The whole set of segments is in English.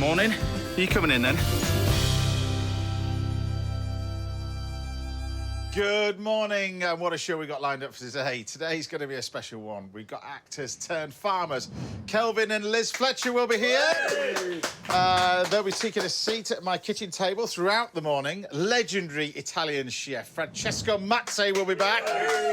Morning. Are you coming in then? Good morning, and what a show we got lined up for today. Today's going to be a special one. We've got actors turned farmers. Kelvin and Liz Fletcher will be here. They'll be taking a seat at my kitchen table throughout the morning. Legendary Italian chef Francesco Mazzei will be back.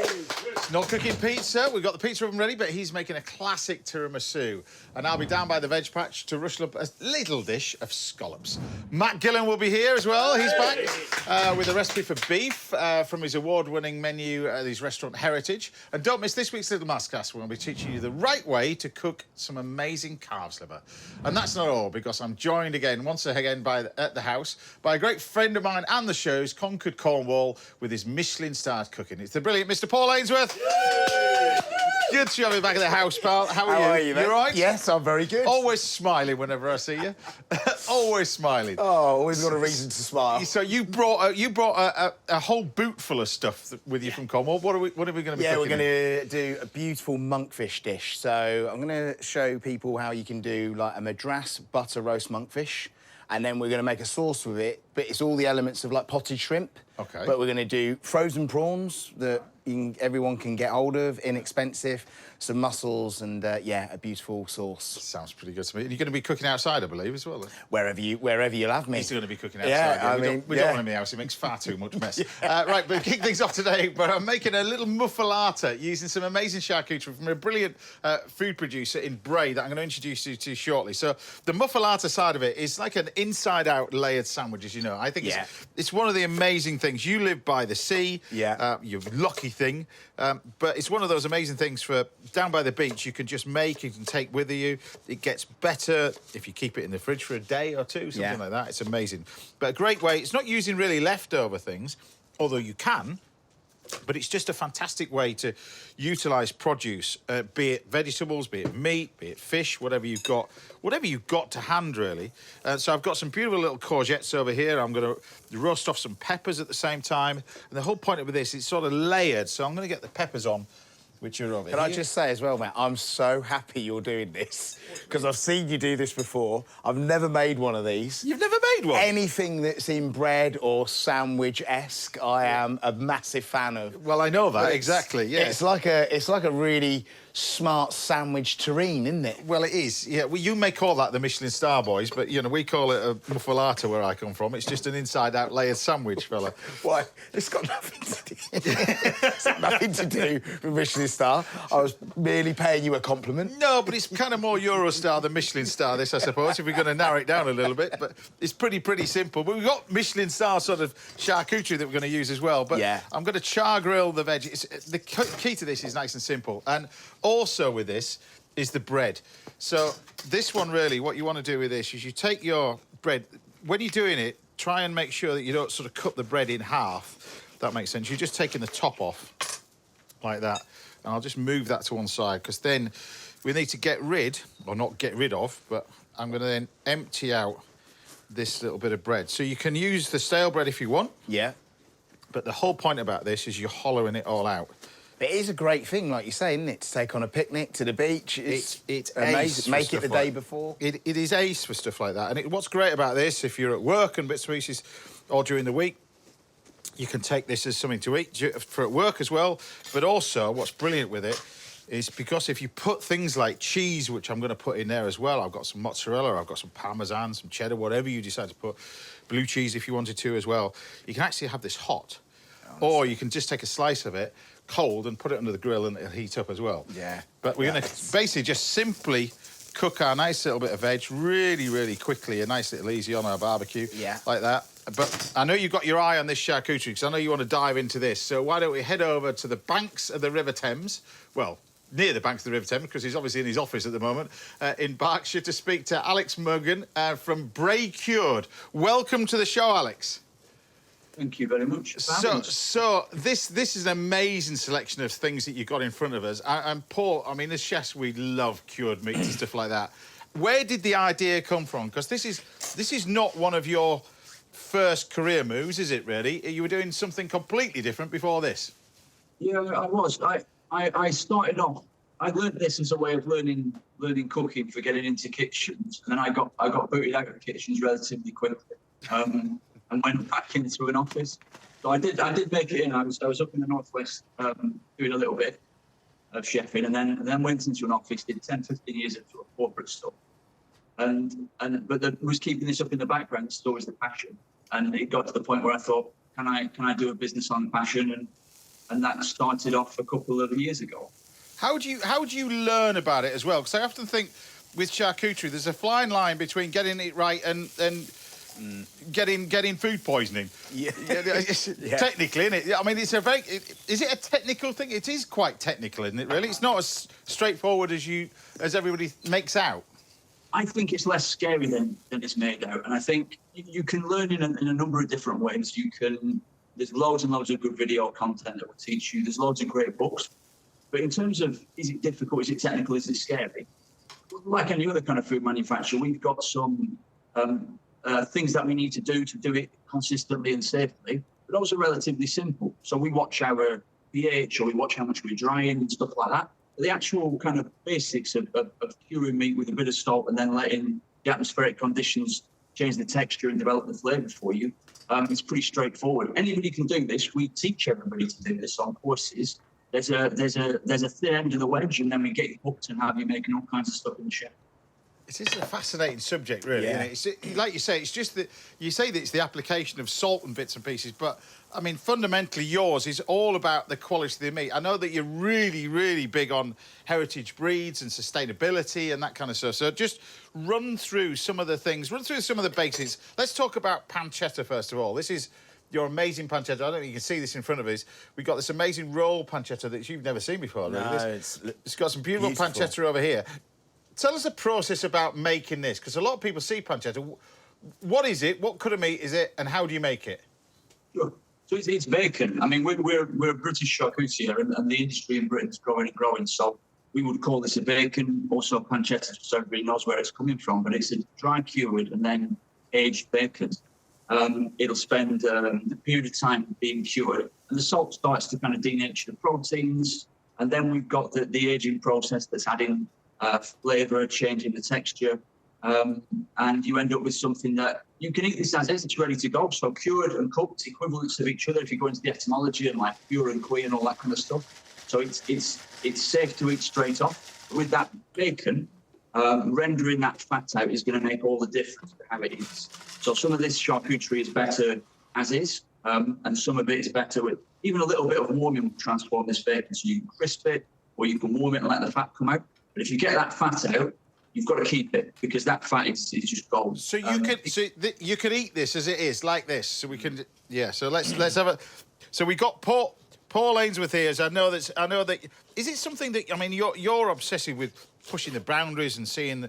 He's not cooking pizza. We've got the pizza oven ready, but he's making a classic tiramisu. And I'll be down by the veg patch to rustle up a little dish of scallops. Matt Gillan will be here as well. He's back with a recipe for beef from his award-winning menu at his restaurant Heritage. And don't miss this week's Little Masterclass. We're going to be teaching you the right way to cook some amazing calf's liver. And that's not all, because I'm joined once again at the house by a great friend of mine and the show's, conquered Cornwall with his Michelin-starred cooking. It's the brilliant Mr. Paul Ainsworth. Good to have you back at the house, pal. How are you? You all right? Yes, I'm very good. Always smiling whenever I see you. Always smiling. Oh, always got a reason to smile. So you brought a whole boot full of stuff with you from Cornwall. What are we going to be cooking? Yeah, we're going to do a beautiful monkfish dish. So I'm going to show people how you can do like a madras butter roast monkfish, and then we're going to make a sauce with it. But it's all the elements of like potted shrimp. Okay. But we're going to do frozen prawns that everyone can get hold of, inexpensive, some mussels, and yeah, a beautiful sauce. Sounds pretty good to me. And you're going to be cooking outside, I believe, as well. Wherever you'll have me. He's going to be cooking outside. Yeah, we don't want him in the house. He makes far too much mess. Right, but kick things off today. But I'm making a little muffalata using some amazing charcuterie from a brilliant food producer in Bray that I'm going to introduce you to shortly. So the muffalata side of it is like an inside-out layered sandwich, as you know. I think it's one of the amazing things. You live by the sea. Yeah. You're lucky thing. But it's one of those amazing things for down by the beach. You can just make, you can take with you. It gets better if you keep it in the fridge for a day or two, something like that. It's amazing. But a great way. It's not using really leftover things, although you can. But it's just a fantastic way to utilise produce, be it vegetables, be it meat, be it fish, whatever you've got to hand, really. So I've got some beautiful little courgettes over here. I'm going to roast off some peppers at the same time. And the whole point of this, it's sort of layered. So I'm going to get the peppers on, which are over here. Can I just say as well, Matt, I'm so happy you're doing this, because I've seen you do this before. I've never made one of these. You've never made one? Anything that's in bread or sandwich-esque, I am a massive fan of. Well, I know that, exactly, yeah. It's like a really smart sandwich terrine, isn't it? Well, it is, yeah. Well, you may call that the Michelin Star Boys, but, you know, we call it a muffalata where I come from. It's just an inside-out layered sandwich, fella. Why? It's got nothing to do. It's got nothing to do with Michelin Star. I was merely paying you a compliment. No, but it's kind of more Eurostar than Michelin Star, this, I suppose, if we're going to narrow it down a little bit. But it's pretty simple. But we've got Michelin Star sort of charcuterie that we're going to use as well. But I'm going to char grill the veg. The key to this is nice and simple. And also with this is the bread. So this one, really, what you want to do with this is you take your bread. When you're doing it, try and make sure that you don't sort of cut the bread in half. If that makes sense. You're just taking the top off like that. And I'll just move that to one side, because then we need to get rid, or not get rid of, but I'm going to then empty out this little bit of bread. So you can use the stale bread if you want. Yeah. But the whole point about this is you're hollowing it all out. It is a great thing, like you say, isn't it? To take on a picnic to the beach. It's amazing. Make it the day before. It is ace for stuff like that. And what's great about this, if you're at work and bits and pieces, or during the week, you can take this as something to eat for at work as well. But also, what's brilliant with it is because if you put things like cheese, which I'm going to put in there as well, I've got some mozzarella, I've got some parmesan, some cheddar, whatever you decide to put, blue cheese if you wanted to as well, you can actually have this hot. Or you can just take a slice of it cold and put it under the grill and it'll heat up as well. Yeah. But we're going to basically just simply cook our nice little bit of veg really quickly, a nice little easy on our barbecue. Yeah. Like that. But I know you've got your eye on this charcuterie, because I know you want to dive into this. So why don't we head over to the banks of the River Thames? Well, near the banks of the River Thames, because he's obviously in his office at the moment, in Berkshire, to speak to Alex Morgan from Bray Cured. Welcome to the show, Alex. Thank you very much. So this is an amazing selection of things that you've got in front of us. And Paul, I mean, as chefs, we love cured meats and stuff like that. Where did the idea come from? Because this is not one of your first career moves, is it, really? You were doing something completely different before this. Yeah, I was. I started off I learned this as a way of learning cooking for getting into kitchens, and then I got booted out of kitchens relatively quickly, and went back into an office. So I did make it in. I was up in the northwest doing a little bit of chefing, and then went into an office, did 10, 15 years of sort of corporate stuff, but was keeping this up in the background. Still was the passion, and it got to the point where I thought, can I do a business on passion, and that started off a couple of years ago. How do you learn about it as well? Because I often think with charcuterie, there's a fine line between getting it right and getting food poisoning. Yeah. Technically, isn't it? I mean, is it a technical thing? It is quite technical, isn't it, really? It's not as straightforward as everybody makes out. I think it's less scary than it's made out. And I think you can learn in a number of different ways. There's loads and loads of good video content that will teach you. There's loads of great books. But in terms of, is it difficult, is it technical, is it scary? Like any other kind of food manufacturer, we've got some things that we need to do it consistently and safely, but also relatively simple. So we watch our pH, or we watch how much we're drying and stuff like that. But the actual kind of basics of curing meat with a bit of salt and then letting the atmospheric conditions change the texture and develop the flavour for you, it's pretty straightforward. Anybody can do this. We teach everybody to do this on courses. There's a thin end of the wedge, and then we get you hooked and have you making all kinds of stuff in the chef. It is a fascinating subject, really. Yeah. Isn't it? Like you say, it's just that you say that it's the application of salt and bits and pieces, but I mean, fundamentally, yours is all about the quality of the meat. I know that you're really, really big on heritage breeds and sustainability and that kind of stuff. So just run through some of the things, run through some of the basics. Let's talk about pancetta first of all. This is your amazing pancetta. I don't think you can see this in front of us. We've got this amazing roll pancetta that you've never seen before. No, it's got some beautiful pancetta over here. Tell us the process about making this, because a lot of people see pancetta. What is it? What kind of meat is it? And how do you make it? Sure. So it's bacon. I mean, we're a British charcutier, and the industry in Britain is growing and growing. So we would call this a bacon, also pancetta, so everybody knows where it's coming from. But it's a dry cured and then aged bacon. It'll spend a period of time being cured, and the salt starts to kind of denature the proteins. And then we've got the aging process that's adding flavour, changing the texture. And you end up with something that you can eat this as is, it's ready to go. So cured and cooked, equivalents of each other if you go into the etymology, and like pure and queen and all that kind of stuff. So it's safe to eat straight off. With that bacon, rendering that fat out is going to make all the difference to how it is. So some of this charcuterie is better as is, and some of it is better with even a little bit of warming will transform this bacon. So you can crisp it, or you can warm it and let the fat come out. But if you get that fat out, you've got to keep it, because that fat is just gold. So you could eat this as it is, like this. So we can, yeah. So let's have a. So we got Paul Ainsworth here. I know that. Is it something that, I mean, you're obsessive with pushing the boundaries and seeing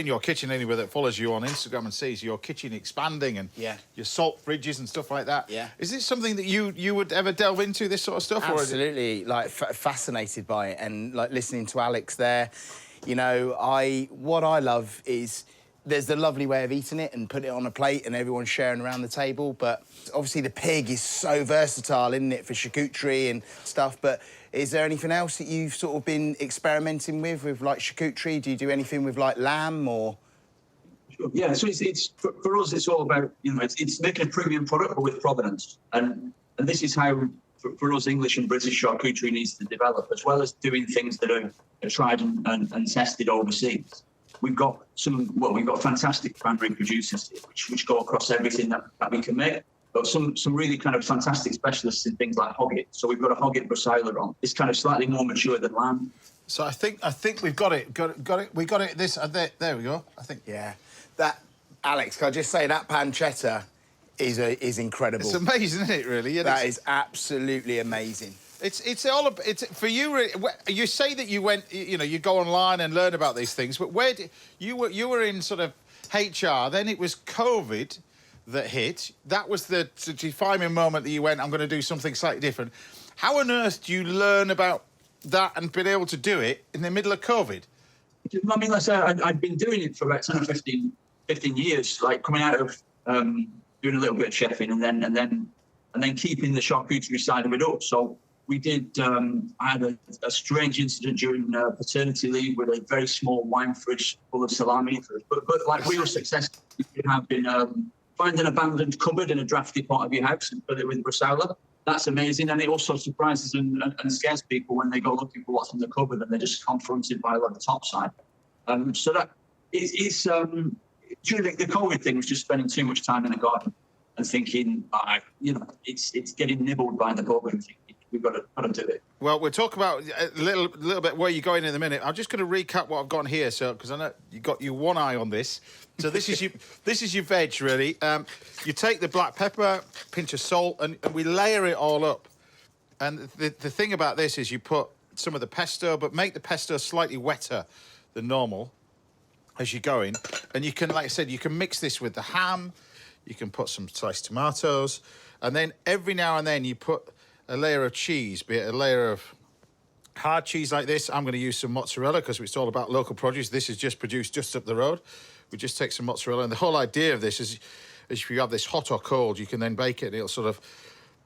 your kitchen, anywhere that follows you on Instagram and sees your kitchen expanding, and your salt fridges and stuff like that. Yeah. Is this something that you would ever delve into, this sort of stuff? Absolutely, like fascinated by it, and like listening to Alex there. You know, what I love is there's the lovely way of eating it and put it on a plate and everyone's sharing around the table. But obviously the pig is so versatile, isn't it, for charcuterie and stuff. But is there anything else that you've sort of been experimenting with like charcuterie? Do you do anything with like lamb or? Sure. Yeah, so it's for us, it's all about, you know, it's making a premium product but with provenance. And this is how, for us, English and British charcuterie needs to develop, as well as doing things that are tried and tested overseas. We've got fantastic primary producers here, which go across everything that we can make. But some really kind of fantastic specialists in things like hogget. So we've got a hogget Brussels on. It's kind of slightly more mature than lamb. So I think we've got it. Got it. We got it. There we go. I think. Yeah. That, Alex, can I just say that pancetta is incredible. It's amazing, isn't it? Really. Yeah, that is absolutely amazing. It's all about, it's for you. You say that you went, you know, you go online and learn about these things, but where did you were in sort of HR? Then it was COVID that hit. That was the defining moment that you went, I'm going to do something slightly different. How on earth do you learn about that and been able to do it in the middle of COVID? I mean, like I said, I'd been doing it for about 10 or 15 years, like coming out of doing a little bit of chefing and then keeping the charcuterie side of it up. So We did. I had a strange incident during paternity leave with a very small wine fridge full of salami. But like real success, you have been find an abandoned cupboard in a drafty part of your house and fill it with bresaola. That's amazing, and it also surprises and scares people when they go looking for what's in the cupboard and they're just confronted by a lot of topside. So that it's during the COVID thing was just spending too much time in the garden and thinking, it's getting nibbled by the bug and thinking, we've got to do it. Well, we'll talk about a little bit where you're going in a minute. I'm just going to recap what I've got here, so because I know you got your one eye on this. So this is your veg, really. You take the black pepper, pinch of salt, and we layer it all up. And the thing about this is you put some of the pesto, but make the pesto slightly wetter than normal as you go in. And you can, like I said, you can mix this with the ham. You can put some sliced tomatoes, and then every now and then you put a layer of cheese, be it a layer of hard cheese like this. I'm going to use some mozzarella because it's all about local produce. This is just produced just up the road. We just take some mozzarella, and the whole idea of this is if you have this hot or cold, you can then bake it and it'll sort of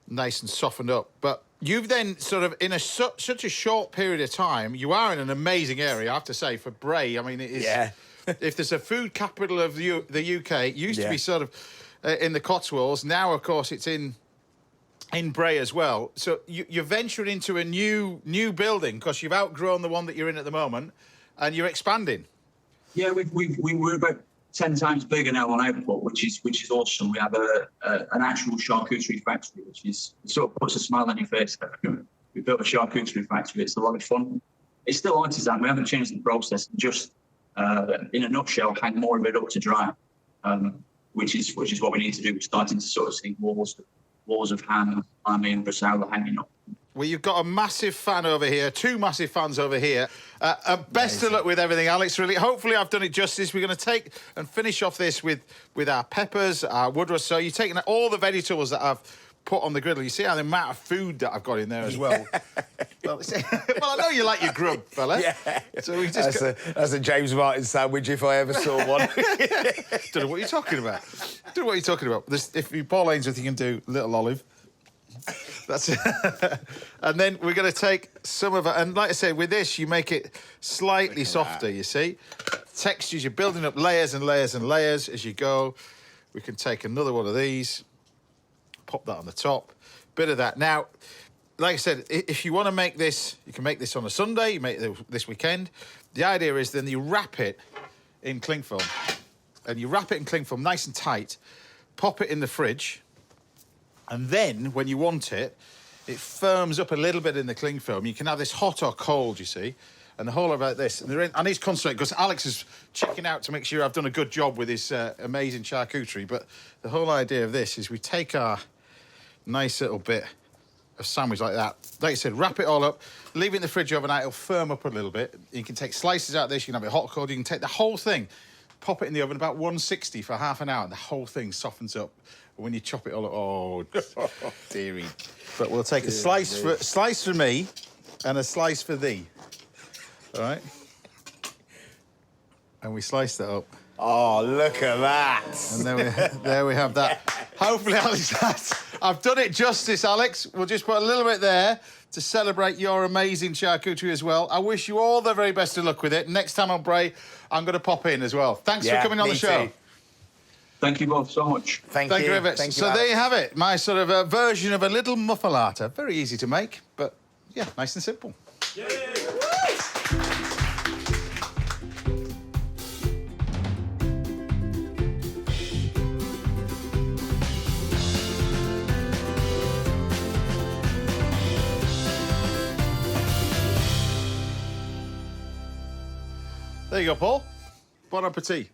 nice and softened up. But you've then sort of, in such a short period of time, you are in an amazing area, I have to say, for Bray. I mean, it is... Yeah. If there's a food capital of the UK, it used to be sort of in the Cotswolds. Now, of course, it's in Bray as well. So you're venturing into a new building because you've outgrown the one that you're in at the moment, and you're expanding. Yeah, we're about 10 times bigger now on output, which is awesome. We have an actual charcuterie factory, which is sort of puts a smile on your face. We built a charcuterie factory. It's a lot of fun. It's still artisan. We haven't changed the process. Just in a nutshell, hang more of it up to dry, which is what we need to do. We're starting to sort of see walls of ham, salami, and bresaola hanging up. Well, you've got a massive fan over here, two massive fans over here. Best of luck with everything, Alex, really. Hopefully I've done it justice. We're going to take and finish off this with our peppers, our woodrush. So you're taking all the vegetables that I've put on the griddle. You see how the amount of food that I've got in there as well. Well, I know you like your grub, fella. Yeah. So we just that's a James Martin sandwich if I ever saw one. Don't know what you're talking about. Don't know what you're talking about. If you Paul Ainsworth, you can do little olive. That's it. And then we're going to take some of it. And like I say, with this, you make it slightly softer, you see. Textures, you're building up layers and layers and layers as you go. We can take another one of these, pop that on the top, bit of that. Now, like I said, if you want to make this, you can make this on a Sunday, you make it this weekend. The idea is then you wrap it in cling film. And you wrap it in cling film nice and tight, pop it in the fridge, and then, when you want it, it firms up a little bit in the cling film. You can have this hot or cold, you see, and the whole about this. And I need to concentrate because Alex is checking out to make sure I've done a good job with his amazing charcuterie. But the whole idea of this is we take our nice little bit of sandwich like that. Like I said, wrap it all up, leave it in the fridge overnight. It'll firm up a little bit. You can take slices out of this. You can have it hot or cold. You can take the whole thing, pop it in the oven about 160 for half an hour, and the whole thing softens up. When you chop it all up, oh, dearie. But we'll take a slice for me and a slice for thee. All right? And we slice that up. Oh, look at that. And there we have that. Hopefully, Alex, I've done it justice, Alex. We'll just put a little bit there to celebrate your amazing charcuterie as well. I wish you all the very best of luck with it. Next time on Bray, I'm going to pop in as well. Thanks for coming on the show. Too. Thank you both so much. Thank you very much. So there you have it, my sort of version of a little muffalata. Very easy to make, but yeah, nice and simple. Yay! There you go, Paul. Bon appetit.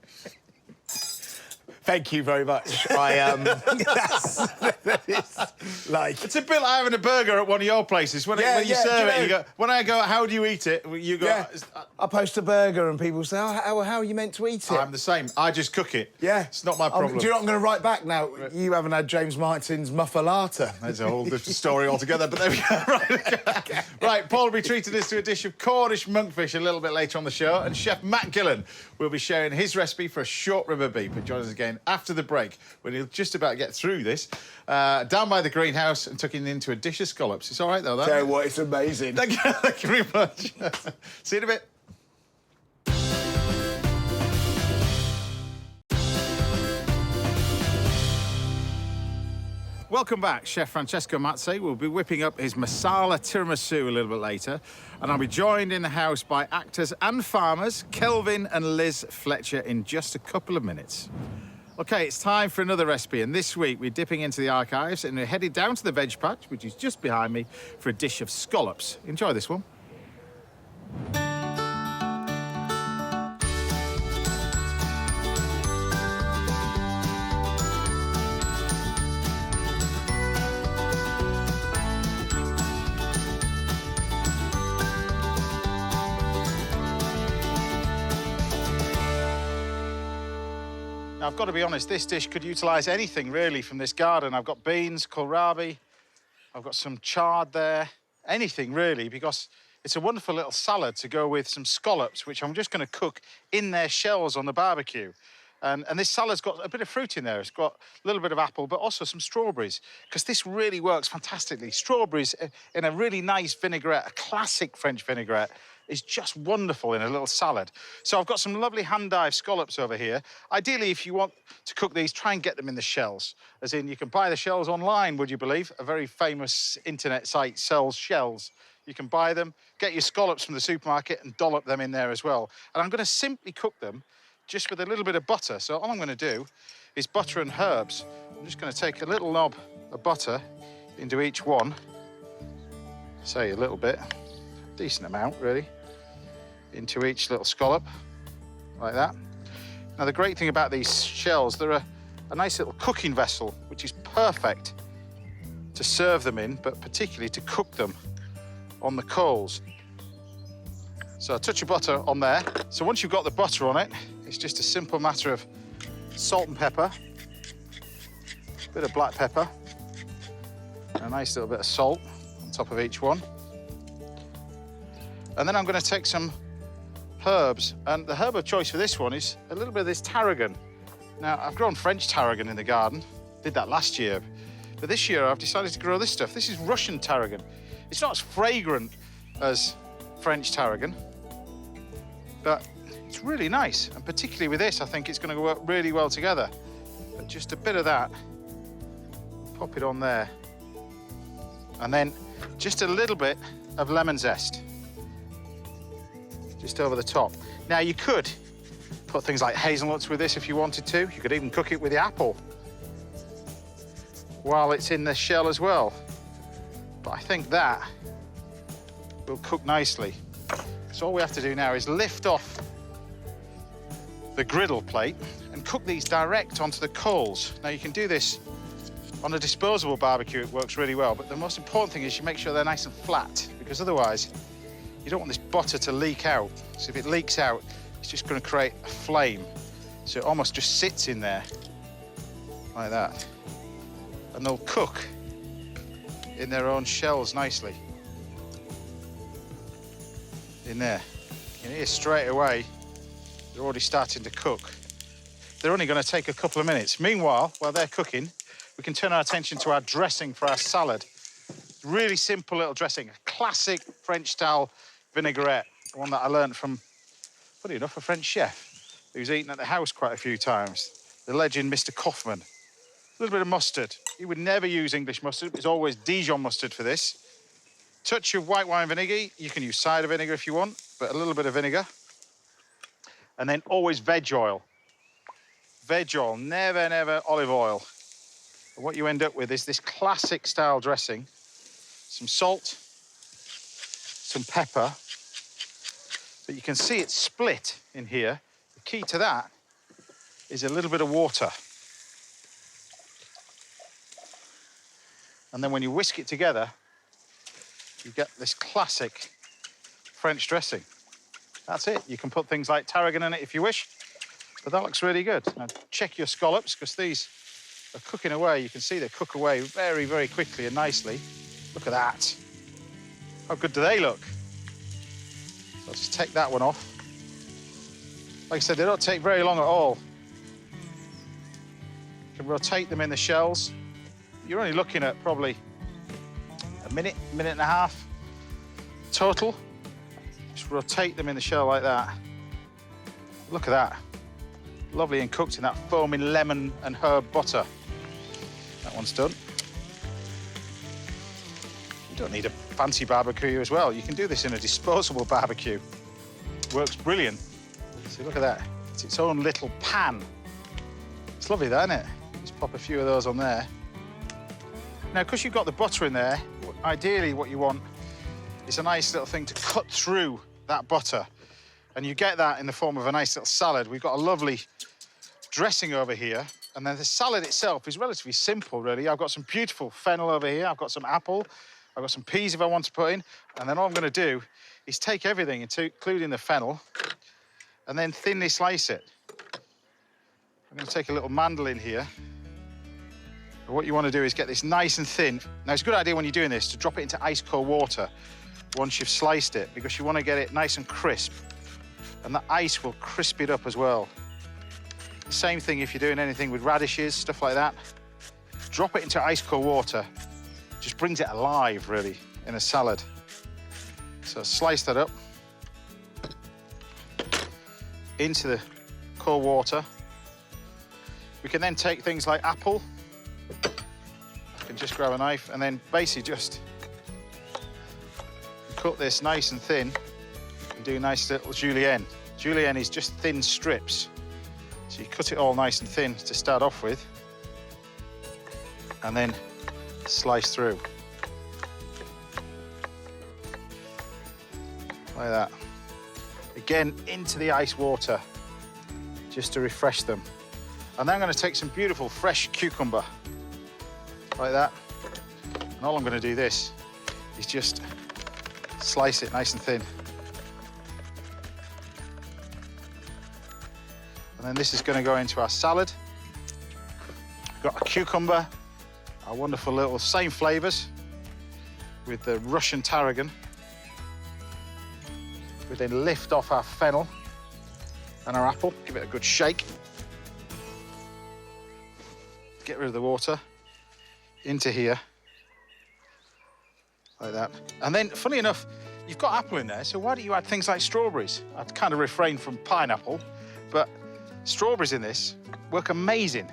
Thank you very much. It's a bit like having a burger at one of your places. When you serve it, you go, when I go, how do you eat it? You go, I post a burger and people say, how are you meant to eat it? I'm the same. I just cook it. Yeah. It's not my problem. Do you know what I'm going to write back now? You haven't had James Martin's muffalata. That's a whole different story altogether, but there we go. Right, Paul will be treating us to a dish of Cornish monkfish a little bit later on the show, and Chef Matt Gillan will be sharing his recipe for a short ribber beef. But join us again again after the break, when he'll just about get through this, down by the greenhouse and tucking into a dish of scallops. It's all right, though, that? Tell you what, it's amazing. Thank you very much. See you in a bit. Welcome back. Chef Francesco Mazzei will be whipping up his masala tiramisu a little bit later, and I'll be joined in the house by actors and farmers Kelvin and Liz Fletcher in just a couple of minutes. OK, it's time for another recipe, and this week we're dipping into the archives and we're headed down to the veg patch, which is just behind me, for a dish of scallops. Enjoy this one. Now, I've got to be honest, this dish could utilise anything, really, from this garden. I've got beans, kohlrabi, I've got some chard there, anything, really, because it's a wonderful little salad to go with some scallops, which I'm just going to cook in their shells on the barbecue. And this salad's got a bit of fruit in there. It's got a little bit of apple, but also some strawberries, because this really works fantastically. Strawberries in a really nice vinaigrette, a classic French vinaigrette, is just wonderful in a little salad. So I've got some lovely hand-dyed scallops over here. Ideally, if you want to cook these, try and get them in the shells. As in, you can buy the shells online, would you believe? A very famous internet site sells shells. You can buy them, get your scallops from the supermarket and dollop them in there as well. And I'm going to simply cook them just with a little bit of butter. So all I'm going to do is butter and herbs. I'm just going to take a little knob of butter into each one. Say a little bit, decent amount, really, into each little scallop, like that. Now, the great thing about these shells, they're a nice little cooking vessel, which is perfect to serve them in, but particularly to cook them on the coals. So a touch of butter on there. So once you've got the butter on it, it's just a simple matter of salt and pepper, a bit of black pepper, and a nice little bit of salt on top of each one. And then I'm going to take some herbs, and the herb of choice for this one is a little bit of this tarragon. Now, I've grown French tarragon in the garden, did that last year, but this year I've decided to grow this stuff. This is Russian tarragon. It's not as fragrant as French tarragon, but it's really nice, and particularly with this, I think it's going to work really well together. But just a bit of that, pop it on there, and then just a little bit of lemon zest, just over the top. Now, you could put things like hazelnuts with this if you wanted to. You could even cook it with the apple while it's in the shell as well. But I think that will cook nicely. So all we have to do now is lift off the griddle plate and cook these direct onto the coals. Now, you can do this on a disposable barbecue, it works really well, but the most important thing is you make sure they're nice and flat, because otherwise you don't want this butter to leak out. So if it leaks out, it's just going to create a flame. So it almost just sits in there like that. And they'll cook in their own shells nicely. In there. You can hear straight away they're already starting to cook. They're only going to take a couple of minutes. Meanwhile, while they're cooking, we can turn our attention to our dressing for our salad. Really simple little dressing, a classic French-style vinaigrette, one that I learned from, funny enough, a French chef who's eaten at the house quite a few times, the legend Mr. Kaufman. A little bit of mustard. He would never use English mustard. It's always Dijon mustard for this. Touch of white wine vinegar. You can use cider vinegar if you want, but a little bit of vinegar. And then always veg oil. Veg oil, never, never olive oil. And what you end up with is this classic style dressing. Some salt, some pepper. But you can see it's split in here. The key to that is a little bit of water. And then when you whisk it together, you get this classic French dressing. That's it. You can put things like tarragon in it if you wish, but that looks really good. Now, check your scallops, because these are cooking away. You can see they cook away very, very quickly and nicely. Look at that. How good do they look? So I'll just take that one off. Like I said, they don't take very long at all. You can rotate them in the shells. You're only looking at probably a minute and a half total. Just rotate them in the shell like that. Look at that. Lovely and cooked in that foaming lemon and herb butter. That one's done. You don't need a fancy barbecue as well. You can do this in a disposable barbecue. Works brilliant. See, look at that. It's its own little pan. It's lovely, that, isn't it? Just pop a few of those on there. Now, because you've got the butter in there, ideally what you want is a nice little thing to cut through that butter. And you get that in the form of a nice little salad. We've got a lovely dressing over here. And then the salad itself is relatively simple, really. I've got some beautiful fennel over here. I've got some apple. I've got some peas if I want to put in. And then all I'm going to do is take everything, including the fennel, and then thinly slice it. I'm going to take a little mandolin here. And what you want to do is get this nice and thin. Now, it's a good idea when you're doing this to drop it into ice cold water once you've sliced it, because you want to get it nice and crisp. And the ice will crisp it up as well. The same thing if you're doing anything with radishes, stuff like that. Drop it into ice cold water. Just brings it alive, really, in a salad. So slice that up into the cold water. We can then take things like apple. I can just grab a knife and then basically just cut this nice and thin and do nice little julienne. Julienne is just thin strips. So you cut it all nice and thin to start off with, and then slice through. Like that. Again, into the ice water, just to refresh them. And then I'm going to take some beautiful fresh cucumber, like that. And all I'm going to do this is just slice it nice and thin. And then this is going to go into our salad. We've got a cucumber, our wonderful little same flavors with the Russian tarragon. We then lift off our fennel and our apple, give it a good shake. Get rid of the water, into here, like that. And then, funny enough, you've got apple in there, so why don't you add things like strawberries? I'd kind of refrain from pineapple, but strawberries in this work amazing.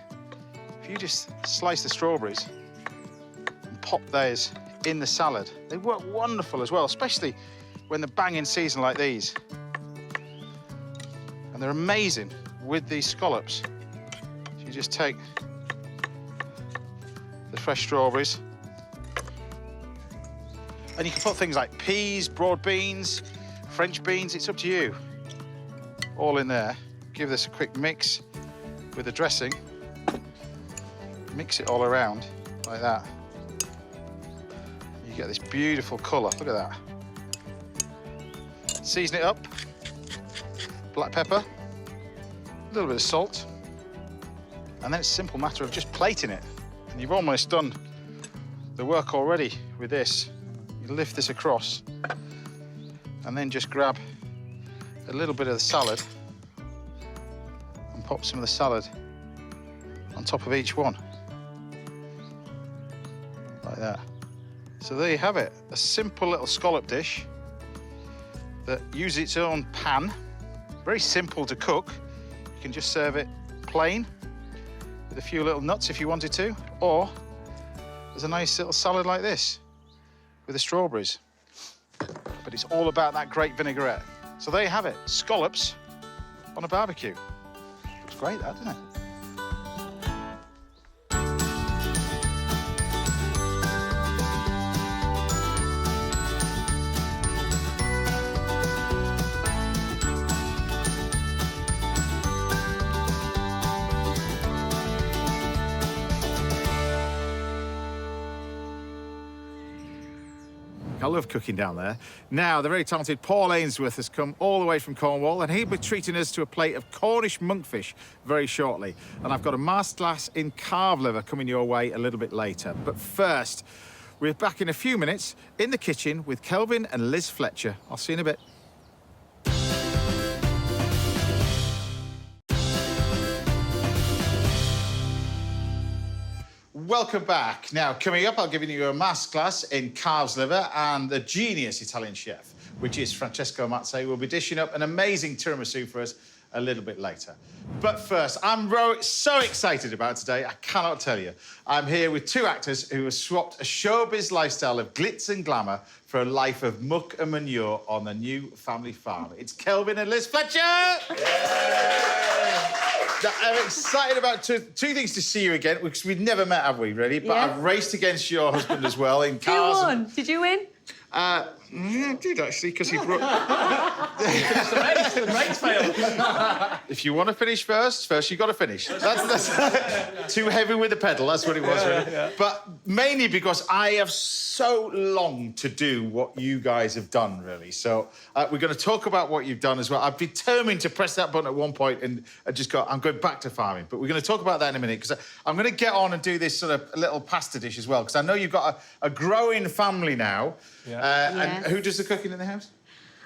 If you just slice the strawberries and pop those in the salad, they work wonderful as well, especially when they're banging season like these. And they're amazing with these scallops. So you just take the fresh strawberries, and you can put things like peas, broad beans, French beans, it's up to you. All in there. Give this a quick mix with the dressing. Mix it all around like that. You get this beautiful colour, look at that. Season it up, black pepper, a little bit of salt, and then it's a simple matter of just plating it. And you've almost done the work already with this. You lift this across and then just grab a little bit of the salad and pop some of the salad on top of each one, like that. So there you have it, a simple little scallop dish that uses its own pan. Very simple to cook. You can just serve it plain with a few little nuts if you wanted to, or there's a nice little salad like this with the strawberries. But it's all about that great vinaigrette. So there you have it, scallops on a barbecue. Looks great, that, doesn't it? I love cooking down there. Now, the very talented Paul Ainsworth has come all the way from Cornwall, and he'll be treating us to a plate of Cornish monkfish very shortly. And I've got a masterclass in carved liver coming your way a little bit later. But first, we're back in a few minutes in the kitchen with Kelvin and Liz Fletcher. I'll see you in a bit. welcome back. Now, coming up, I'll give you a masterclass in calf's liver, and the genius Italian chef, which is Francesco Mazzei, will be dishing up an amazing tiramisu for us a little bit later. But first, I'm so excited about today, I cannot tell you. I'm here with two actors who have swapped a showbiz lifestyle of glitz and glamour for a life of muck and manure on the new family farm. It's Kelvin and Liz Fletcher! Now, I'm excited about two things to see you again, because we've never met, have we, really? But Yeah. I've raced against your husband as well in Who cars. won? Did you win? Yeah, I did, actually, because he brought... The race failed. If you want to finish first you've got to finish. That's too heavy with the pedal, that's what it was, really. Yeah. But mainly because I have so longed to do what you guys have done, really. So we're going to talk about what you've done as well. I've determined to press that button at one point and I just go, I'm going back to farming. But we're going to talk about that in a minute, because I'm going to get on and do this sort of little pasta dish as well, because I know you've got a growing family now. Yeah. And who does the cooking in the house?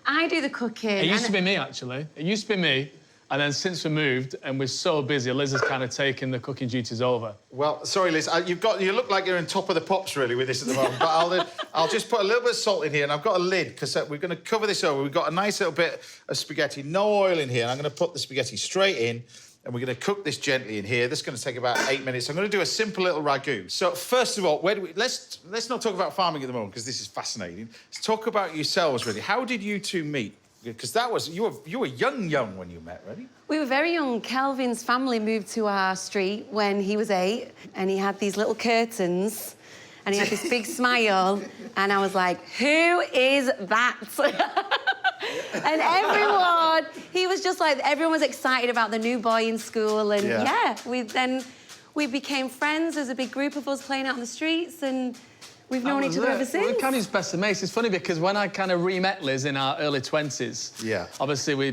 I do the cooking. It used to be me, actually. It used to be me. And then since we moved and we're so busy, Liz has kind of taken the cooking duties over. Well, sorry, Liz, you look like you're on top of the pops, really, with this at the moment. But I'll just put a little bit of salt in here, and I've got a lid, because we're going to cover this over. We've got a nice little bit of spaghetti, no oil in here, and I'm going to put the spaghetti straight in, and we're going to cook this gently in here. This is going to take about 8 minutes. I'm going to do a simple little ragu. So, first of all, let's not talk about farming at the moment, because this is fascinating. Let's talk about yourselves, really. How did you two meet? Because you were young when you met, really. We were very young. Kelvin's family moved to our street when he was 8, and he had these little curtains, and he had this big smile, and I was like, who is that? And he was just like, everyone was excited about the new boy in school, and we became friends. There's a big group of us playing out on the streets, and we've known each other ever since. We're kind of his best of mates. It's funny because when I kind of re-met Liz in our early 20s, obviously we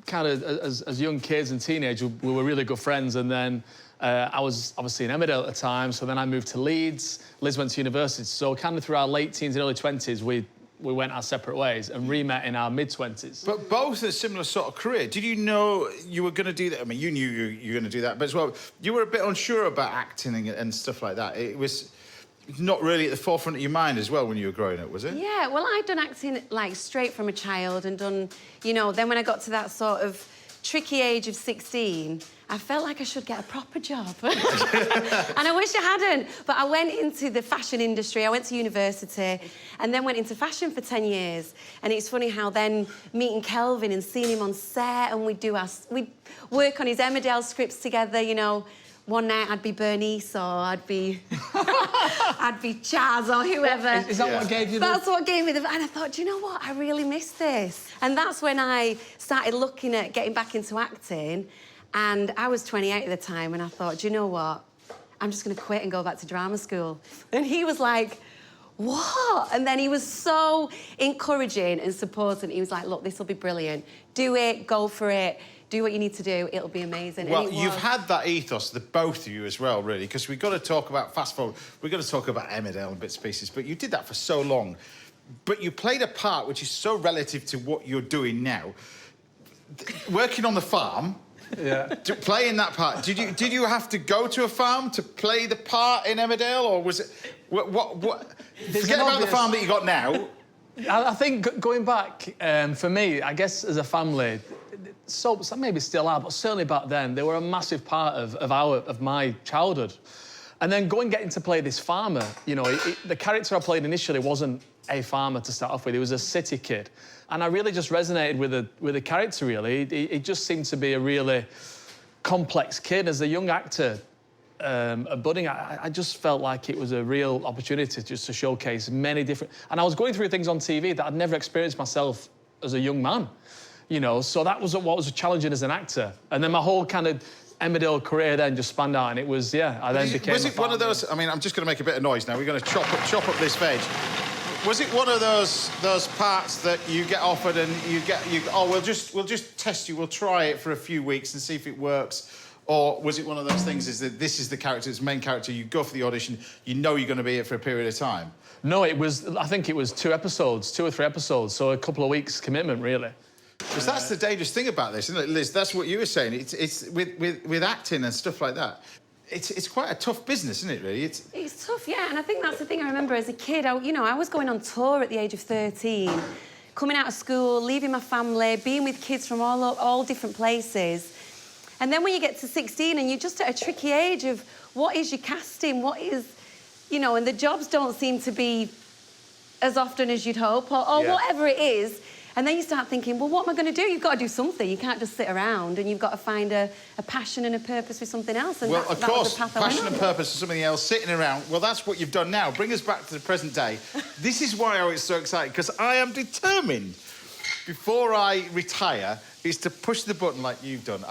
kind of, as young kids and teenagers, we were really good friends. And then I was obviously in Emmerdale at the time, so then I moved to Leeds. Liz went to university. So kind of through our late teens and early 20s, we went our separate ways and re-met in our mid-20s. But both a similar sort of career. Did you know you were going to do that? I mean, you knew you were going to do that, but as well, you were a bit unsure about acting and stuff like that. It was not really at the forefront of your mind as well when you were growing up, was it? Yeah, well, I'd done acting, like, straight from a child and done, you know, then when I got to that sort of tricky age of 16, I felt like I should get a proper job. And I wish I hadn't. But I went into the fashion industry. I went to university and then went into fashion for 10 years. And it's funny how then meeting Kelvin and seeing him on set, and we'd work on his Emmerdale scripts together, you know. One night I'd be Bernice, or I'd be Chaz, or whoever. Is that what gave you That's what gave me the... And I thought, do you know what? I really miss this. And that's when I started looking at getting back into acting. And I was 28 at the time, and I thought, do you know what? I'm just going to quit and go back to drama school. And he was like, what? And then he was so encouraging and supporting. He was like, look, this will be brilliant. Do it, go for it. Do what you need to do, it'll be amazing. Well, you've had that ethos, the both of you as well, really, because we've got to talk about, fast forward, we've got to talk about Emmerdale and bits and pieces, but you did that for so long. But you played a part which is so relative to what you're doing now. Working on the farm, playing that part, did you have to go to a farm to play the part in Emmerdale, or was it... Forget about the farm that you got now. I think going back, for me, I guess as a family, soaps maybe still are, but certainly back then, they were a massive part of my childhood. And then getting to play this farmer, you know, the character I played initially wasn't a farmer to start off with. He was a city kid. And I really just resonated with the character, really. It just seemed to be a really complex kid. As a young actor, a budding, I just felt like it was a real opportunity just to showcase many different... And I was going through things on TV that I'd never experienced myself as a young man. You know, so that was what was challenging as an actor. And then my whole kind of Emmerdale career then just spanned out, and it was, I then became... Was it one of those... I mean, I'm just going to make a bit of noise now. We're going to chop up this veg. Was it one of those parts that you get offered and you we'll just test you, we'll try it for a few weeks and see if it works? Or was it one of those things is that this is the character, it's the main character, you go for the audition, you know you're going to be here for a period of time? No, I think it was 2 or 3 episodes, so a couple of weeks commitment, really. Because that's the dangerous thing about this, isn't it, Liz? That's what you were saying. It's with acting and stuff like that. it's quite a tough business, isn't it, really? It's tough, yeah, and I think that's the thing I remember as a kid. I was going on tour at the age of 13, coming out of school, leaving my family, being with kids from all different places. And then when you get to 16 and you're just at a tricky age of what is your casting, what is, and the jobs don't seem to be as often as you'd hope, or whatever it is. And then you start thinking, well, what am I going to do? You've got to do something. You can't just sit around, and you've got to find a passion and a purpose with something else. And well, that of was course, the path I went passion on. and purpose is something else. Sitting around, well, that's what you've done now. Bring us back to the present day. This is why I was so excited, because I am determined, before I retire, is to push the button like you've done.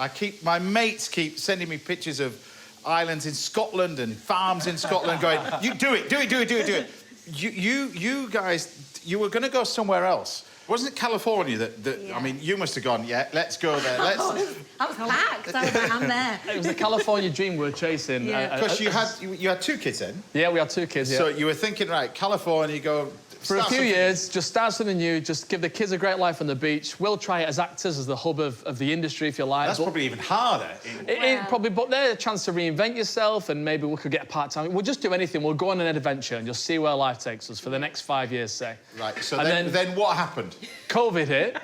My mates keep sending me pictures of islands in Scotland and farms in Scotland, going, you do it. You guys, you were going to go somewhere else. Wasn't it California that I mean, you must have gone, yeah, let's go there. I was packed. I was like, I'm there. It was the California dream we were chasing. Because you had 2 kids then? Yeah, we had 2 kids, yeah. So you were thinking, right, California, go... For a few years, just start something new, just give the kids a great life on the beach. We'll try it as actors, as the hub of the industry, if you like. That's probably even harder. It probably, but there's a chance to reinvent yourself, and maybe we could get a part-time. We'll just do anything. We'll go on an adventure and just see where life takes us for the next 5 years, say. Right, so then what happened? COVID hit.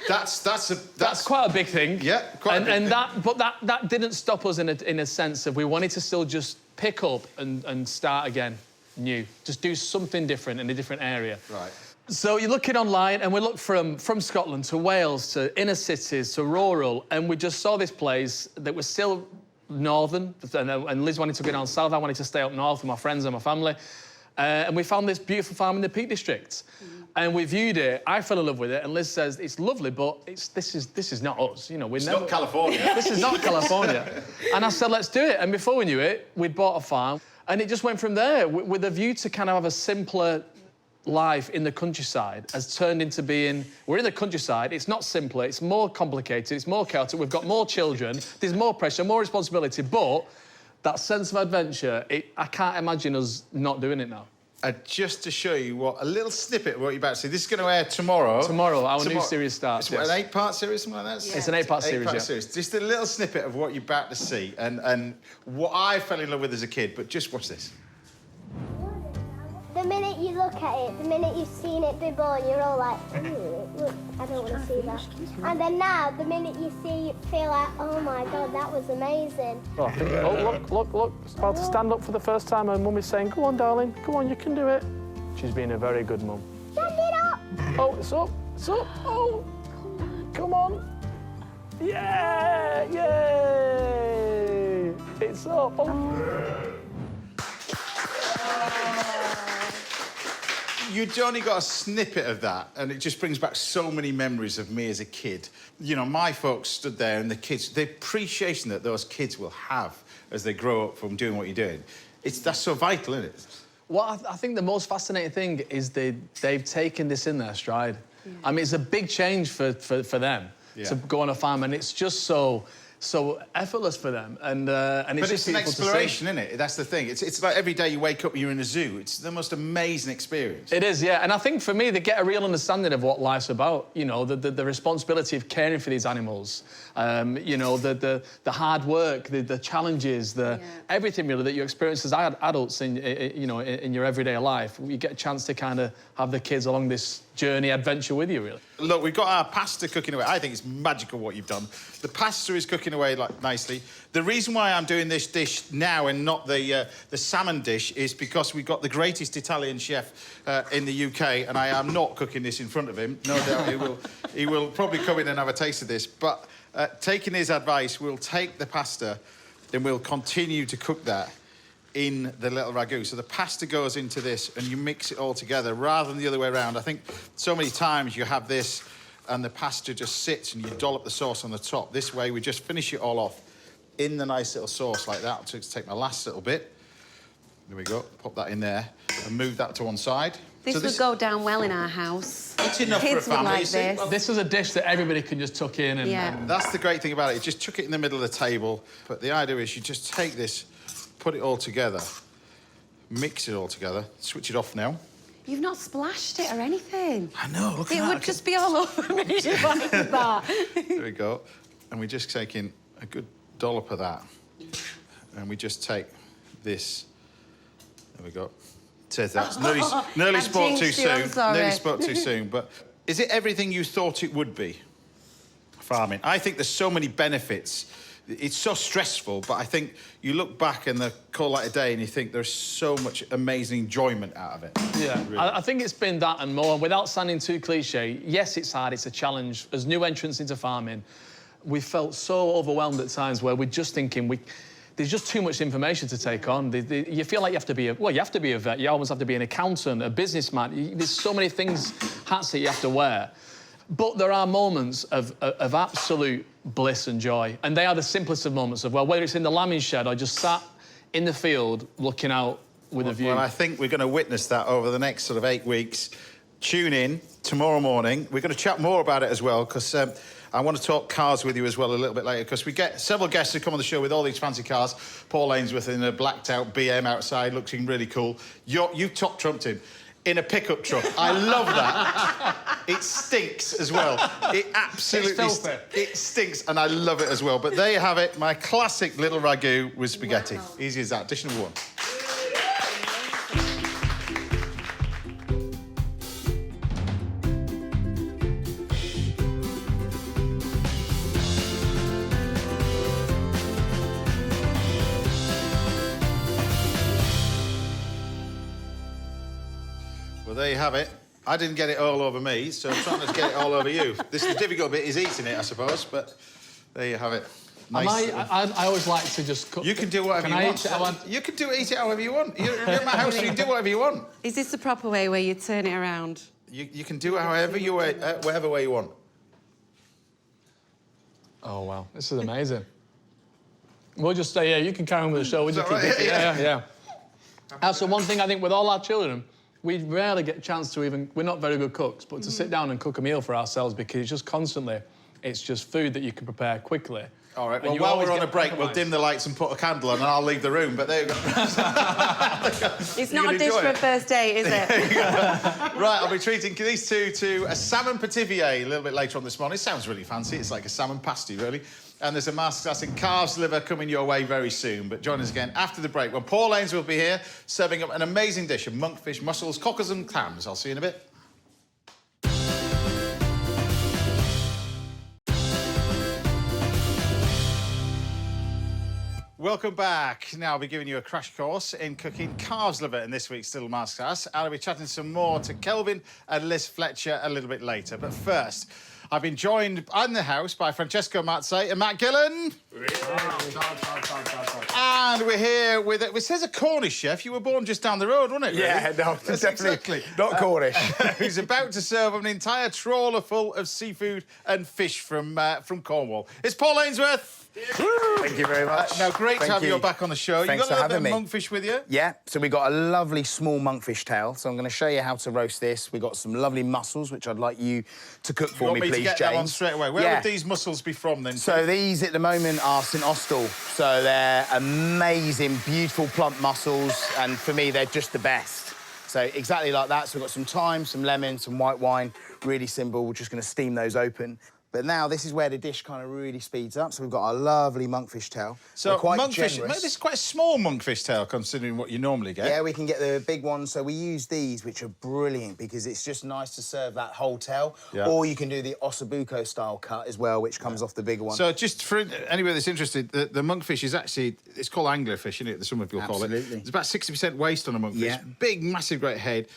That's quite a big thing. Yeah, quite a big thing. But that didn't stop us in a sense of we wanted to still just pick up and start again. New. Just do something different in a different area. Right. So you're looking online, and we looked from Scotland to Wales to inner cities to rural, and we just saw this place that was still northern, and Liz wanted to go down south. I wanted to stay up north with my friends and my family, and we found this beautiful farm in the Peak District. And we viewed it. I fell in love with it, and Liz says it's lovely, but this is not us. It's not California. This is not California. And I said, let's do it. And before we knew it, we'd bought a farm. And it just went from there, with a view to kind of have a simpler life in the countryside, has turned into being... We're in the countryside, it's not simpler, it's more complicated, it's more chaotic, we've got more children, there's more pressure, more responsibility, but that sense of adventure, I can't imagine us not doing it now. Just to show you a little snippet of what you're about to see. This is going to air tomorrow. Tomorrow, our new series starts. It's an 8-part series, something like that? Yeah. It's an 8-part series, yeah. Series. Just a little snippet of what you're about to see and what I fell in love with as a kid, but just watch this. The minute you look at it, the minute you've seen it be born, you're all like, look, I don't want to see that. And then now, the minute you see it, feel like, oh my God, that was amazing. Oh, look, it's about to stand up for the first time, and Mummy's saying, go on, darling, go on, you can do it. She's been a very good mum. Stand it up! Oh, it's up, oh, come on. Yeah, yay! It's up, oh. You'd only got a snippet of that, and it just brings back so many memories of me as a kid. My folks stood there, and the kids, the appreciation that those kids will have as they grow up from doing what you're doing, that's so vital, isn't it? Well, I think the most fascinating thing is they've taken this in their stride. Yeah. I mean, it's a big change for them to go on a farm, and it's just so effortless for them, and it's just an beautiful exploration, isn't it? That's the thing. It's like every day you wake up and you're in a zoo. It's the most amazing experience. It is, yeah. And I think for me, they get a real understanding of what life's about. The responsibility of caring for these animals. The hard work, the challenges, everything really that you experience as adults in your everyday life. You get a chance to kind of have the kids along this journey, adventure with you, really. Look, we've got our pasta cooking away. I think it's magical what you've done. The pasta is cooking away nicely. The reason why I'm doing this dish now and not the salmon dish is because we've got the greatest Italian chef in the UK, and I am not cooking this in front of him. No doubt he will probably come in and have a taste of this. But taking his advice, we'll take the pasta and we'll continue to cook that in the little ragu. So the pasta goes into this and you mix it all together rather than the other way around. I think so many times you have this and the pasta just sits and you dollop the sauce on the top. This way we just finish it all off in the nice little sauce like that. I'll just take my last little bit. There we go. Pop that in there and move that to one side. This would go down well in our house. It's enough Kids for a family. would like this. This is a dish that everybody can just tuck in. And that's the great thing about it. You just chuck it in the middle of the table. But the idea is you just take this, put it all together, mix it all together, switch it off now. You've not splashed it or anything. I know, look at that. It would just be all over me if I did that. There we go. And we're just taking a good dollop of that. And we just take this. There we go. Says that's nearly spoke too soon. Nearly spoke too soon. But is it everything you thought it would be? Farming. I think there's so many benefits. It's so stressful, but I think you look back and the call it a day and you think there's so much amazing enjoyment out of it. Yeah, really. I think it's been that and more. Without sounding too cliche, yes, it's hard, it's a challenge. As new entrants into farming, we felt so overwhelmed at times where we're just thinking there's just too much information to take on. You feel like you have to be a vet, you almost have to be an accountant, a businessman. There's so many hats that you have to wear. But there are moments of absolute bliss and joy, and they are the simplest of moments of, well, whether it's in the lambing shed or just sat in the field looking out with a view. Well, I think we're going to witness that over the next sort of 8 weeks. Tune in tomorrow morning. We're going to chat more about it as well, because I want to talk cars with you as well a little bit later, because we get several guests who come on the show with all these fancy cars. Paul Ainsworth in a blacked-out BM outside, looking really cool. You top-trumped him in a pickup truck. I love that. It stinks as well. It absolutely it stinks, and I love it as well. But there you have it, my classic little ragu with spaghetti. Wow. Easy as that. Dish number 1. Well, there you have it. I didn't get it all over me, so I'm trying to get it all over you. The difficult bit is eating it, I suppose, but there you have it. Nice. I always like to just cook. You can do whatever you want. You can eat it however you want. You're at my house, so you can do whatever you want. Is this the proper way where you turn it around? You can do it whatever way you want. Oh, wow. This is amazing. We'll just stay here. You can carry on with the show. We'll just keep it. Yeah. Also, one thing I think with all our children, we rarely get a chance to even... We're not very good cooks, but to sit down and cook a meal for ourselves, because it's just constantly... It's just food that you can prepare quickly. All right, well, while we're on a break, we'll dim the lights and put a candle on and I'll leave the room, but there you go. It's not a dish for a first date, is it? Right, I'll be treating these two to a salmon pativier a little bit later on this morning. It sounds really fancy. It's like a salmon pasty, really. And there's a masterclass in calves liver coming your way very soon. But join us again after the break when Paul Ainsworth will be here serving up an amazing dish of monkfish, mussels, cockles and clams. I'll see you in a bit. Welcome back. Now I'll be giving you a crash course in cooking calves liver in this week's Little Masterclass. And I'll be chatting some more to Kelvin and Liz Fletcher a little bit later. But first, I've been joined in the house by Francesco Mazzei and Matt Gillan. And we're here with it. It says a Cornish chef. You were born just down the road, wasn't it? Really? Yeah, no, That's definitely exactly. not Cornish. Who's about to serve an entire trawler full of seafood and fish from Cornwall. It's Paul Ainsworth. Thank you very much. Now, great to have you back on the show. Thanks you got a little bit for of monkfish with you? Yeah, so we got a lovely small monkfish tail. So I'm going to show you how to roast this. We got some lovely mussels, which I'd like you to cook for me, please, James. To get that one straight away. Where would these mussels be from, then? So these, at the moment, are St Austell. So they're amazing, beautiful, plump mussels, and for me, they're just the best. So exactly like that. So we've got some thyme, some lemon, some white wine. Really simple. We're just going to steam those open. But now this is where the dish kind of really speeds up. So we've got our lovely monkfish tail. So quite monkfish, generous. this is quite a small monkfish tail considering what you normally get. Yeah, we can get the big ones. So we use these, which are brilliant because it's just nice to serve that whole tail. Yeah. Or you can do the ossobuco style cut as well, which comes off the bigger one. So just for anybody that's interested, the monkfish is actually, it's called anglerfish, isn't it? Some people call it. Absolutely. There's about 60% waste on a monkfish. Yeah. Big, massive, great head.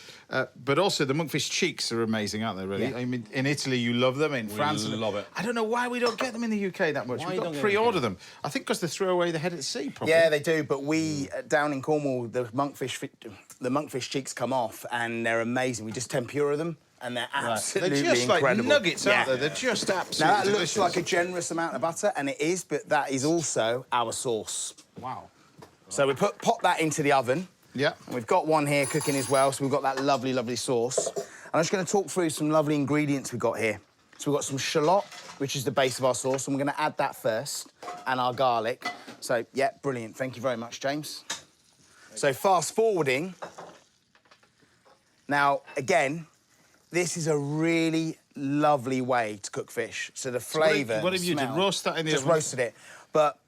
But also the monkfish cheeks are amazing, aren't they, really? Yeah. I mean, in Italy, you love them. In France, we love it. I don't know why we don't get them in the UK that much. We've got to pre-order them. I think because they throw away the head at sea, probably. Yeah, they do. But we, down in Cornwall, the monkfish cheeks come off and they're amazing. We just tempura them and they're absolutely They're just incredible. like nuggets, aren't they? They're just absolutely Now, that delicious. looks like a generous amount of butter, and it is, but that is also our sauce. Wow. So we pop that into the oven. Yeah. And we've got one here cooking as well, so we've got that lovely, lovely sauce. And I'm just going to talk through some lovely ingredients we've got here. So we've got some shallot, which is the base of our sauce, and we're going to add that first, and our garlic. So, yeah, brilliant. Thank you very much, James. So fast-forwarding. Now, again, this is a really lovely way to cook fish. So the flavour, What have you done? Roast that in the oven? Just roasted it. But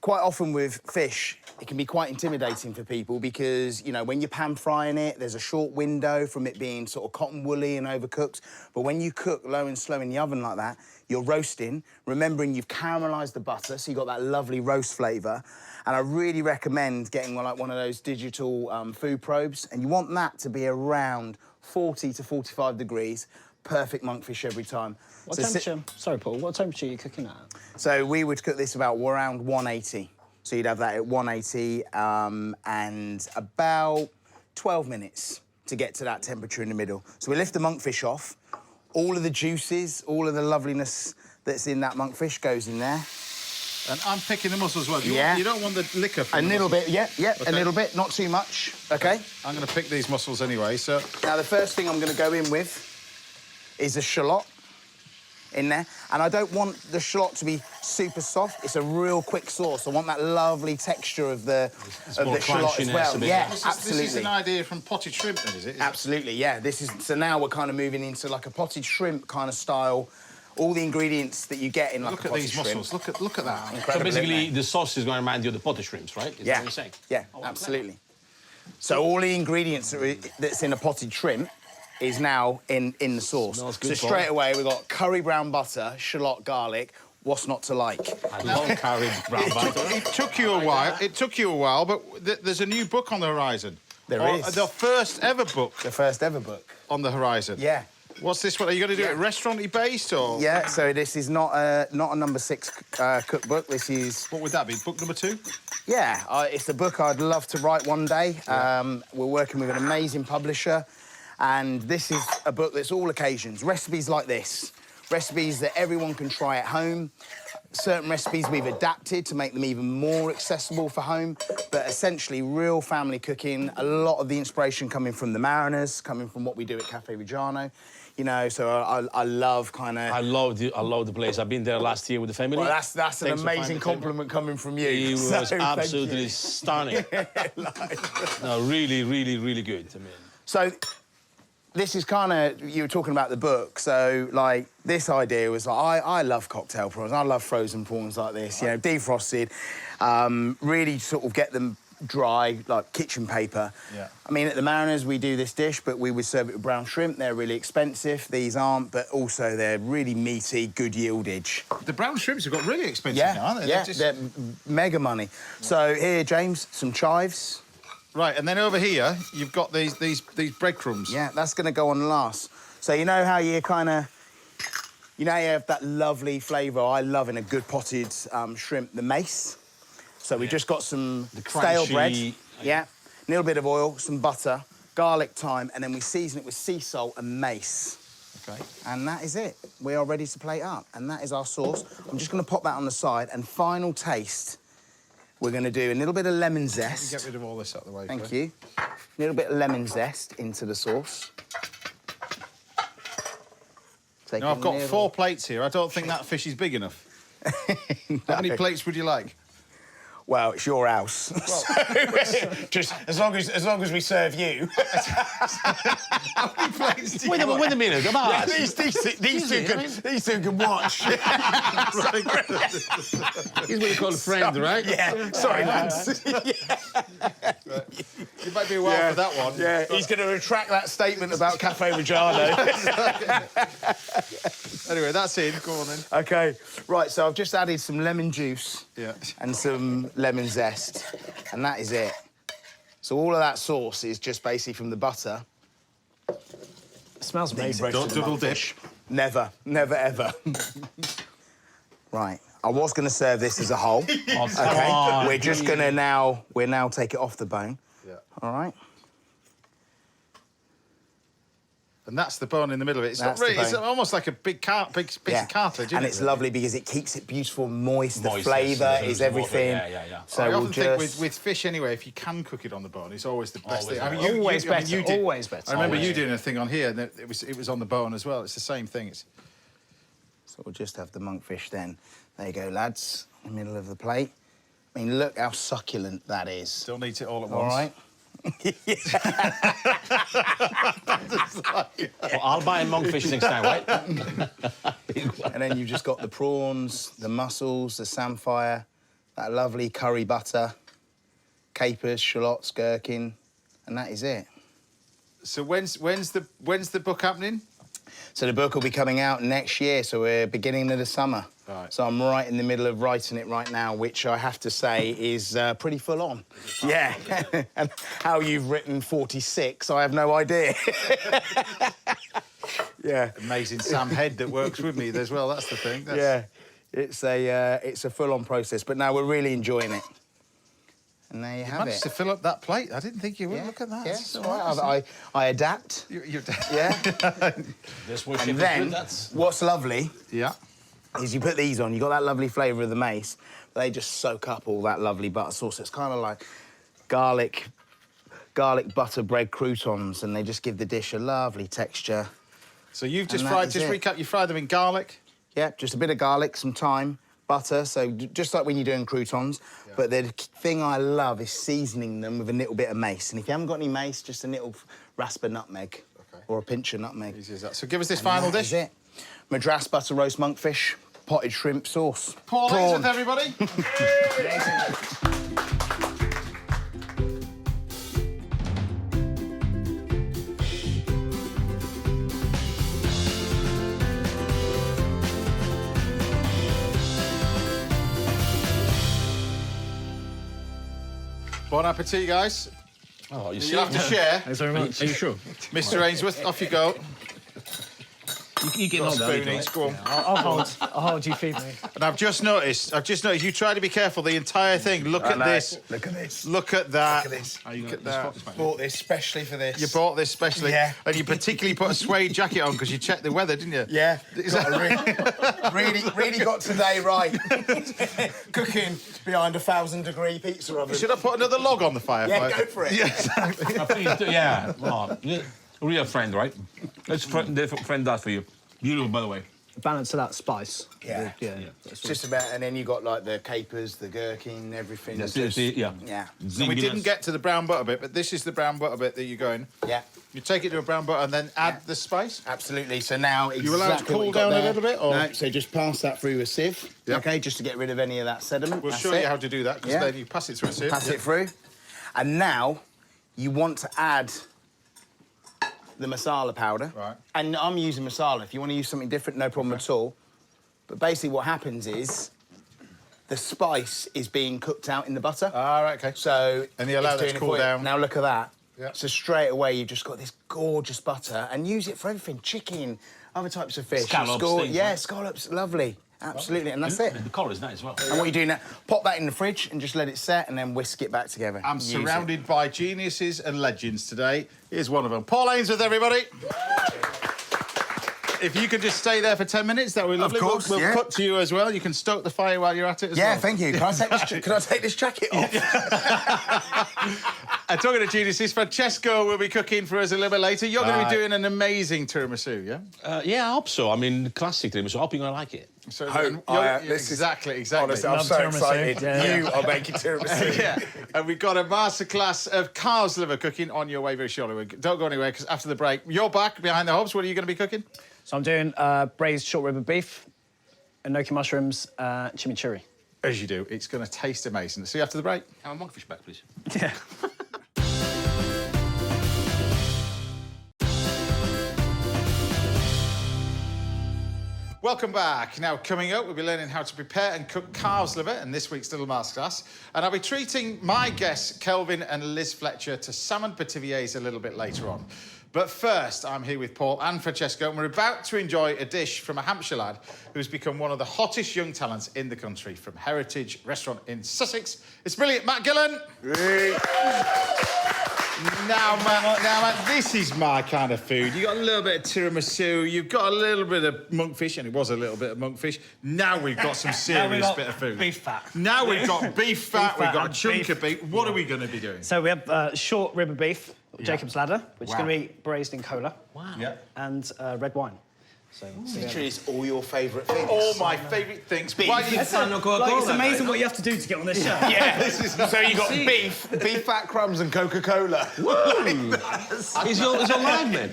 quite often with fish, it can be quite intimidating for people because, you know, when you're pan frying it, there's a short window from it being sort of cotton woolly and overcooked. But when you cook low and slow in the oven like that, you're roasting, remembering you've caramelised the butter, so you've got that lovely roast flavour. And I really recommend getting like one of those digital food probes. And you want that to be around 40 to 45 degrees. Perfect monkfish every time. What temperature? Sorry, Paul. What temperature are you cooking at? So we would cook this about around 180. So you'd have that at 180 and about 12 minutes to get to that temperature in the middle. So we lift the monkfish off. All of the juices, all of the loveliness that's in that monkfish goes in there. And I'm picking the mussels as well. You don't want the liquor from a the little mussels. bit, yeah, Okay. a little bit, not too much, OK? I'm going to pick these mussels anyway, so... Now, the first thing I'm going to go in with is a shallot in there. And I don't want the shallot to be super soft. It's a real quick sauce. I want that lovely texture of the shallot as well. Yeah, absolutely. This is an idea from potted shrimp, then, is it? Absolutely, yeah. So now we're kind of moving into like a potted shrimp kind of style. All the ingredients that you get in like a potted shrimp. Look at these mussels. Look at that. Incredible, So basically, isn't it? the sauce is going to remind you of the potted shrimps, right? Is that what you're saying? Yeah, absolutely. So all the ingredients that's in a potted shrimp is now in the sauce. Smells good, So Paul. straight away we've got curry brown butter, shallot, garlic. What's not to like? I love curry brown butter. It took you a while. It took you a while, but there's a new book on the horizon. There is. The first ever book The first ever book. on the horizon. Yeah. What's this one? Are you going to do it restaurant-y based, or...? Yeah, so this is not a number 6 cookbook. This is... What would that be? Book number 2? Yeah, it's a book I'd love to write one day. We're working with an amazing publisher, and this is a book that's all occasions. Recipes like this. Recipes that everyone can try at home. Certain recipes we've adapted to make them even more accessible for home, but essentially real family cooking. A lot of the inspiration coming from the Mariners, coming from what we do at Cafe Reggiano. You know, so I love kind of... I love the place. I've been there last year with the family. Well, that's an Thanks for amazing finding the compliment coming from you. It So, was thank absolutely you. stunning. No, really, really, really good. I mean, So this is kind of, you were talking about the book, so, like, this idea was, like, I love cocktail prawns. I love frozen prawns like this, you know, defrosted, really sort of get them dry, like kitchen paper. Yeah. I mean, at the Mariners, we do this dish, but we would serve it with brown shrimp. They're really expensive. These aren't, but also they're really meaty, good yieldage. The brown shrimps have got really expensive now, aren't they? Yeah, They're they're mega money. So here, James, some chives. Right, and then over here, you've got these breadcrumbs. Yeah, that's going to go on last. So you know how you kind of... You know you have that lovely flavour I love in a good potted shrimp, the mace. So we just got some stale bread. Yeah, a little bit of oil, some butter, garlic, thyme, and then we season it with sea salt and mace. Okay. And that is it. We are ready to plate up. And that is our sauce. I'm just going to pop that on the side. And final taste, we're going to do a little bit of lemon zest. Get rid of all this out of the way. Thank you. A little bit of lemon zest into the sauce. Now, I've got 4 plates here. I don't think that fish is big enough. How many plates would you like? Well, it's your house. So, just as long as we serve you. How many plates do you wait a minute, come on. Yeah, these two can watch. He's what you call a friend, right? Yeah. Sorry, lads. You might be a while for that one. Yeah, he's going to retract that statement about Cafe Reggiano. Anyway, that's in. Go on then. OK. Right, so I've just added some lemon juice and some lemon zest, and that is it. So all of that sauce is just basically from the butter. It smells amazing. Don't double dip. Never, never, ever. Right. I was going to serve this as a whole. OK. We're just going to now take it off the bone. Yeah. All right. And that's the bone in the middle of it. It's That's not really. the It's bone. almost like a big piece of cartilage, isn't and it, it's really? lovely because it keeps it beautiful, moist. The Moist, flavour yes, is the water, everything. yeah. So I we'll often think just... with fish anyway, if you can cook it on the bone, it's always the best thing. I mean, Always I mean, better, you did- always better. I remember Always. you doing a thing on here, and it was on the bone as well. It's the same thing. It's So we'll just have the monkfish then. There you go, lads, in the middle of the plate. I mean, look how succulent that is. don't eat it all at All once. right? Well, I'll buy a monkfish next time, right? And then you've just got the prawns, the mussels, the samphire, that lovely curry butter, capers, shallots, gherkin, and that is it. So when's the book happening? So the book will be coming out next year, so we're beginning of the summer. Right. So I'm right in the middle of writing it right now, which I have to say is pretty full on. Yeah. And how you've written 46, I have no idea. Yeah. Amazing Sam Head that works with me as well. That's the thing. Yeah. It's a full-on process, but now we're really enjoying it. And there you have Managed it. to fill up that plate. I didn't think you would. Yeah. Look at that. Yeah, It's it's all right. I adapt. You're Yeah. That's what And then what's lovely Yeah. is you put these on, you got that lovely flavour of the mace, they just soak up all that lovely butter sauce. It's kind of like garlic butter bread croutons, and they just give the dish a lovely texture. So you've just And fried, that just is it. recap, you fried them in garlic. Yeah, just a bit of garlic, some thyme, butter, so just like when you're doing croutons. Yeah. But the thing I love is seasoning them with a little bit of mace. And if you haven't got any mace, just a little rasp of nutmeg. Okay. Or a pinch of nutmeg. Easy as that. So give us this And final that dish. is it. Madras butter roast monkfish, potted shrimp sauce. Paul Prawn. Ainsworth, everybody. Bon appetit, guys. Oh, you see? You'll have to share. Thanks very much. Are you sure? Mr. Ainsworth, off you go. You can Got a hold spoon that. each, go on. I'll hold you, feed me. And I've just noticed, you try to be careful the entire thing. Look at this. Look at this. Look at that. Look at this. Look at that. Bought this specially for this. You bought this specially. Yeah. And you particularly put a suede jacket on because you checked the weather, didn't you? Yeah. Is Got that- really got today right. Cooking behind a 1,000-degree pizza oven. Should I put another log on the fire? Yeah, go for it. Yeah, exactly. Please do, yeah. Oh, a real friend, right? That's the friend does for you. Beautiful, by the way. Balance of that spice. Yeah. Yeah. It's just about, and then you got like the capers, the gherkin, everything. That's Just- it, yeah. Yeah. So we didn't get to the brown butter bit, but this is the brown butter bit that you're going. Yeah. You take it to a brown butter and then add the spice. Absolutely. So now exactly You allowed to cool what you got down a there. little bit, or- No, so just pass that through a sieve, Yep. okay, just to get rid of any of that sediment. We'll That's show it. you how to do that, because Yeah. then you pass it through a sieve. Pass it through. And now you want to add the masala powder. Right. And I'm using masala. If you want to use something different, no problem at all. But basically what happens is the spice is being cooked out in the butter. Ah, right, okay. So And you allow it's that to doing it cool for you. down. Now look at that. Yeah. So straight away you've just got this gorgeous butter, and use it for everything: chicken, other types of fish. Scallops, things, yeah, right? scallops, lovely, absolutely, and that's it. The colour is nice as well. And what you do now? Pop that in the fridge and just let it set, and then whisk it back together. I'm Use surrounded by geniuses and legends today. Here's one of them. Paul Ainsworth, everybody. If you could just stay there for 10 minutes, that would be lovely. course, we'll yeah. cut to you as well. You can stoke the fire while you're at it as Yeah, well. thank you. Can I take this jacket off? And talking to geniuses, Francesco will be cooking for us a little bit later. You're going to be doing an amazing tiramisu, yeah? Yeah, I hope so. I mean, classic tiramisu. I hope you're going to like it. So, this is- exactly. Honestly, I'm Love so tiramisu. excited. Yeah. You are making tiramisu. yeah, and we've got a masterclass of calf's liver cooking on your way very shortly. Don't go anywhere, because after the break, you're back behind the hobs. What are you going to be cooking? So I'm doing braised short rib of beef, enoki mushrooms, chimichurri. As you do. It's going to taste amazing. See you after the break. Have a monkfish back, please. Yeah. Welcome back. Now, coming up, we'll be learning how to prepare and cook calf's liver in this week's Little Masterclass. And I'll be treating my guests, Kelvin and Liz Fletcher, to salmon petiviers a little bit later on. But first, I'm here with Paul and Francesco, and we're about to enjoy a dish from a Hampshire lad who's become one of the hottest young talents in the country, from Heritage Restaurant in Sussex. It's brilliant, Matt Gillan. Now, Matt, this is my kind of food. You got a little bit of tiramisu, you've got a little bit of monkfish, and it was a little bit of monkfish. Now we've got some serious bit of food. beef fat. Now we've got beef fat, we've fat got a and chunk beef. of beef. What are we going to be doing? So we have short rib of beef, Jacob's ladder, which is Wow. going to be braised in cola. Wow. Yeah. And red wine. So Literally, it's all your favourite things. All my favourite things. Why do you... it's amazing what you have to do to get on this show. Yeah, so you got beef fat crumbs and Coca-Cola. Is your live, man?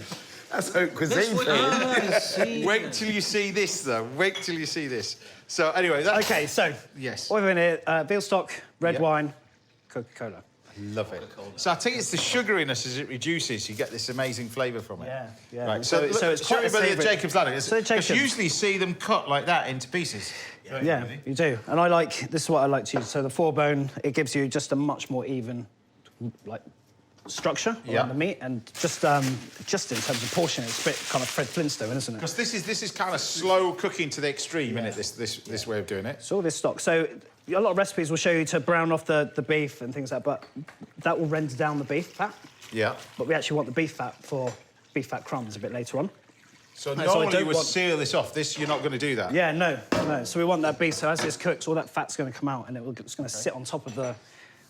That's haute cuisine. Wait till you see this, though. Wait till you see this. So, anyway, that's... OK, so... Yes. What have we in here? Veal stock, red Yep. wine, Coca-Cola. Love it. So I think it's the sugariness as it reduces, you get this amazing flavour from it. Yeah. Right, So it's it's show quite a everybody the savoury- Jacob's ladder. So Because Jacob's. usually you see them cut like that into pieces. Yeah, you do. And I like... This is what I like to use. So the 4-bone, it gives you just a much more even, like, structure around the meat. And just in terms of portion, it's a bit kind of Fred Flintstone, isn't it? Because this is kind of slow cooking to the extreme, isn't it, this way of doing it? So all this stock. So a lot of recipes will show you to brown off the beef and things like that, but that will render down the beef fat. Yeah. But we actually want the beef fat for beef fat crumbs a bit later on. So No, so I normally don't you would want- seal this off. This, you're not going to do that? Yeah, no. So we want that beef, so as this cooks, all that fat's going to come out and it's going to sit on top of the...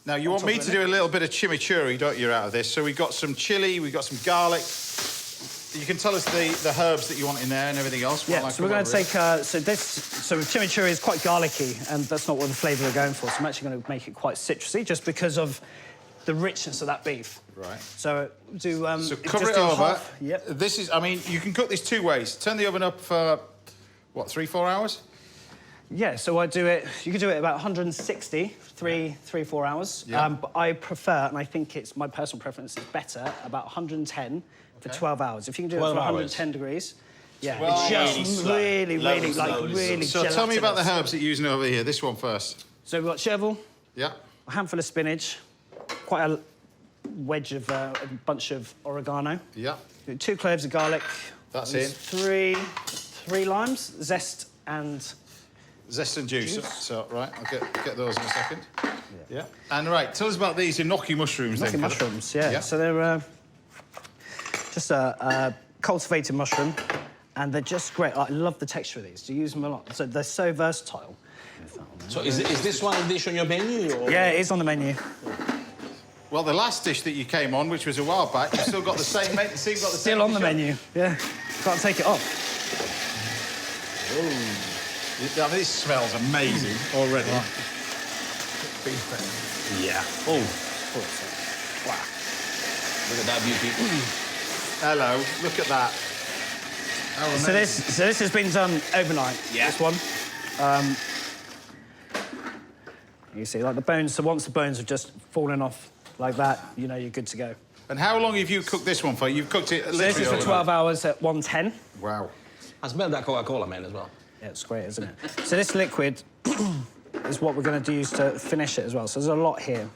Now, you want me to do a little bit of chimichurri, don't you, out of this? So we've got some chilli, we've got some garlic. You can tell us the herbs that you want in there and everything else. Yeah, so we're going to take... So with chimichurri is quite garlicky, and that's not what the flavour we're going for, so I'm actually going to make it quite citrusy, just because of the richness of that beef. Right. So do... So just cover it do over. half. Yep. This is, I mean, you can cook this two ways. Turn the oven up for, what, 3-4 hours? Yeah, so I do it... You can do it about 160, 3-4 hours. Yeah. But I prefer, and I think it's my personal preference, is better, about 110 for 12 hours. If you can do it for 110 degrees... Yeah, it's just really, really So tell me about the gelatinous. herbs that you're using over here. This one first. So we've got chervil, Yeah. a handful of spinach, quite a wedge of a bunch of oregano, Yeah. 2 cloves of garlic. That's and in. three limes, zest and... Zest and juice. So, right, I'll get those in a second. Yeah. And, right, tell us about these enoki mushrooms Enoki then. mushrooms, yeah. So they're just a cultivated mushroom, and they're just great. I love the texture of these. Do you use them a lot? So they're so versatile. So is this one dish on your menu? Or? Yeah, it is on the menu. Well, the last dish that you came on, which was a while back, you've still got the same... Still on the menu, yeah. Can't take it off. Ooh. I mean, this smells amazing already. Yeah. Oh. Wow. Look at that beauty. Hello, look at that. Oh, So this has been done overnight. Yeah. This one. You see, like the bones. So once the bones have just fallen off like that, you know you're good to go. And how long have you cooked this one for? You've cooked it So literally this is for overnight. 12 hours at 110. Wow. I smell that Coca-Cola, man, as well. Yeah, it's great, isn't it? So this liquid is what we're going to use to finish it as well. So there's a lot here.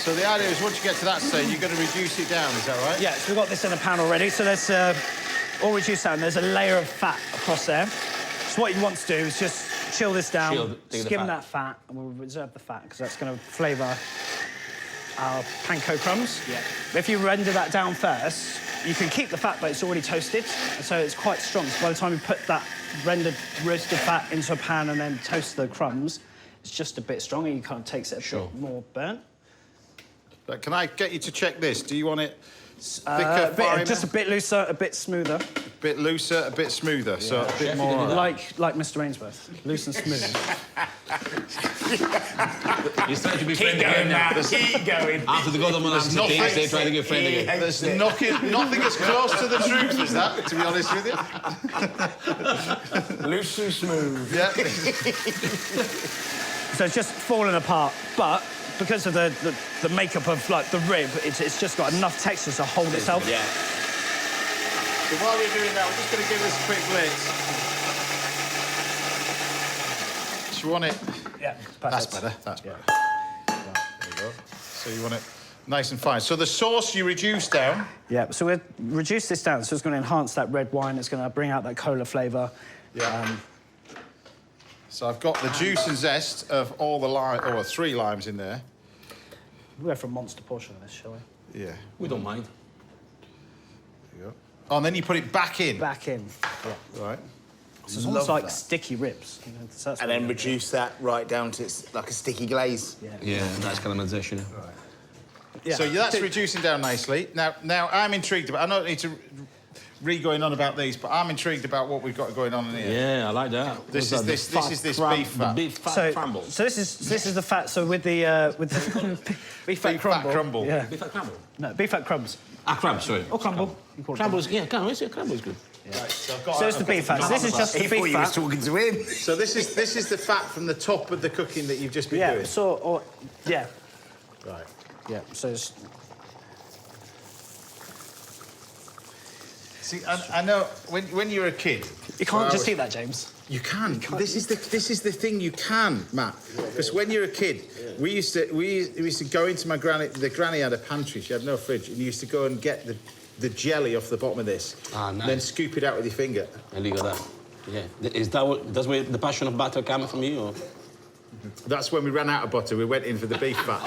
So the idea is once you get to that stage, you're going to reduce it down, is that right? Yeah, so we've got this in a pan already. So let's all reduce down. There's a layer of fat across there. So what you want to do is just chill this down, skim that fat, and we'll reserve the fat because that's going to flavour our panko crumbs. Yeah. But if you render that down first, you can keep the fat, but it's already toasted, so it's quite strong. So by the time you put that rendered roasted fat into a pan and then toast the crumbs, it's just a bit stronger. You kind of takes it a bit more burnt. But can I get you to check this? Do you want it thicker, finer? Just a bit looser, a bit smoother. A bit looser, a bit smoother, so a bit more... Like Mr. Ainsworth, loose and smooth. He's trying to be friendly again now. Keep going. After the Godman answer things, they're trying to get friendly again. There's nothing as close to the truth as that, to be honest with you. Loose and smooth. Yeah. So it's just falling apart, but because of the makeup of like the rib, it's just got enough texture to hold itself. Yeah. So while we're doing that, we're just going to give this a quick blitz. Do you want it? Yeah, That's better. That's better. Right, there you go. So you want it nice and fine. So the sauce you reduce down. Yeah, so we'll reduce this down. So it's going to enhance that red wine. It's going to bring out that cola flavour. Yeah. So I've got the juice and zest of all the lime, or 3 limes in there. We'll go for a monster portion of this, shall we? Yeah. We don't mind. There you go. Oh, and then you put it back in. Back in. Yeah. Right. So it's almost like sticky ribs. You know, so that's And what then we're reduce that right down to it's like a sticky glaze. doing. Yeah, nice caramelization. Right. Yeah. So that's reducing down nicely. Now I'm intrigued about. I don't need to going on about these, but I'm intrigued about what we've got going on in here. Yeah, I like that. This is this beef fat. The beef fat crumble. So this is the fat. So with the beef fat Beef crumble. fat crumble. Yeah. Beef fat crumble. No, beef fat crumbs. Crab, sorry. Or crumble. Crumble's, yeah, crumble's good. Right, so So it's the beef fat. So this is just the beef fat. talking to him. So this is the fat from the top of the cooking that you've just been doing. Yeah. Right. Yeah. So it's, See, I know when you're a kid. you can't just eat that, James. You can. This is the thing you can, Matt. Because when you're a kid, we used to go into my granny. The granny had a pantry. She had no fridge, and you used to go and get the jelly off the bottom of this, Nice. and then scoop it out with your finger. And look at that. Yeah. Is that's where the passion of butter coming from you, or? That's when we ran out of butter. We went in for the beef fat.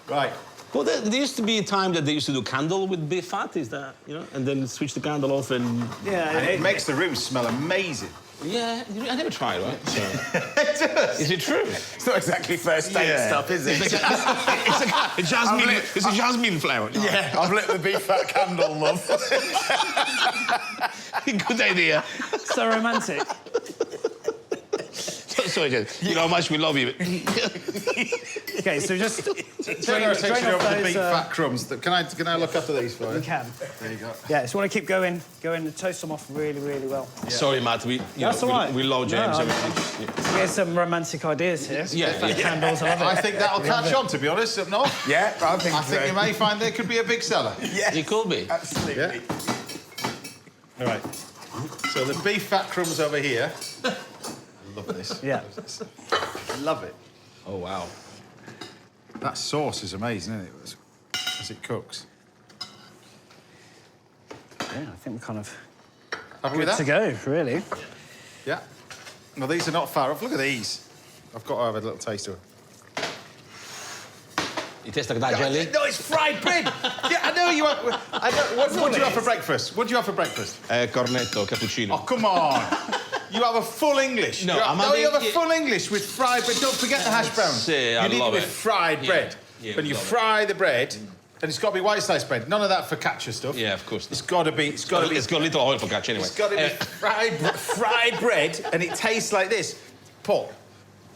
Right. Well, there used to be a time that they used to do candle with beef fat, is that, and then switch the candle off and... Yeah. And it makes the room smell amazing. Yeah, I never tried, right? So... It does. Is it true? It's not exactly first date stuff, is it? It's a jasmine flower. Yeah, I've lit the beef fat candle, love. Good idea. So romantic. Sorry, Jen. You know how much we love you. Okay, so just Turn our attention drain off over the those, beef fat crumbs. Can I look after these for you? You can. There you go. Yeah, so want to keep going and toast them off really, really well. Sorry, Matt. That's all right. We love James. No, everything. We have some romantic ideas here. Yeah. Candles, I love it. I think that'll catch on, to be honest, up north. Yeah, I think so. you may find there could be a big seller. Yeah, It could be. absolutely. Yeah. All right. So the beef fat crumbs over here. I love this. Yeah. Love it. Oh, wow. That sauce is amazing, isn't it? As it cooks. Yeah, I think we're kind of Happy with good that? to go, really. Yeah. Well, these are not far off. Look at these. I've got to have a little taste of it. It tastes like that jelly. No, it's fried bread. Yeah, I know you have. What do you have for breakfast? What do you have for breakfast? Cornetto, cappuccino. Oh, come on. You have a full English. No, you have, I'm no, having- you have a full English with fried bread. Don't forget the hash browns. Yeah, I you need love it with it. fried bread. Yeah, when we you love it. fry the bread, and it's got to be white sliced bread. None of that focaccia stuff. Yeah, of course. It's got to be. It's got to be. It's got a little oil for catch anyway. It's got to be fried bread, and it tastes like this. Paul,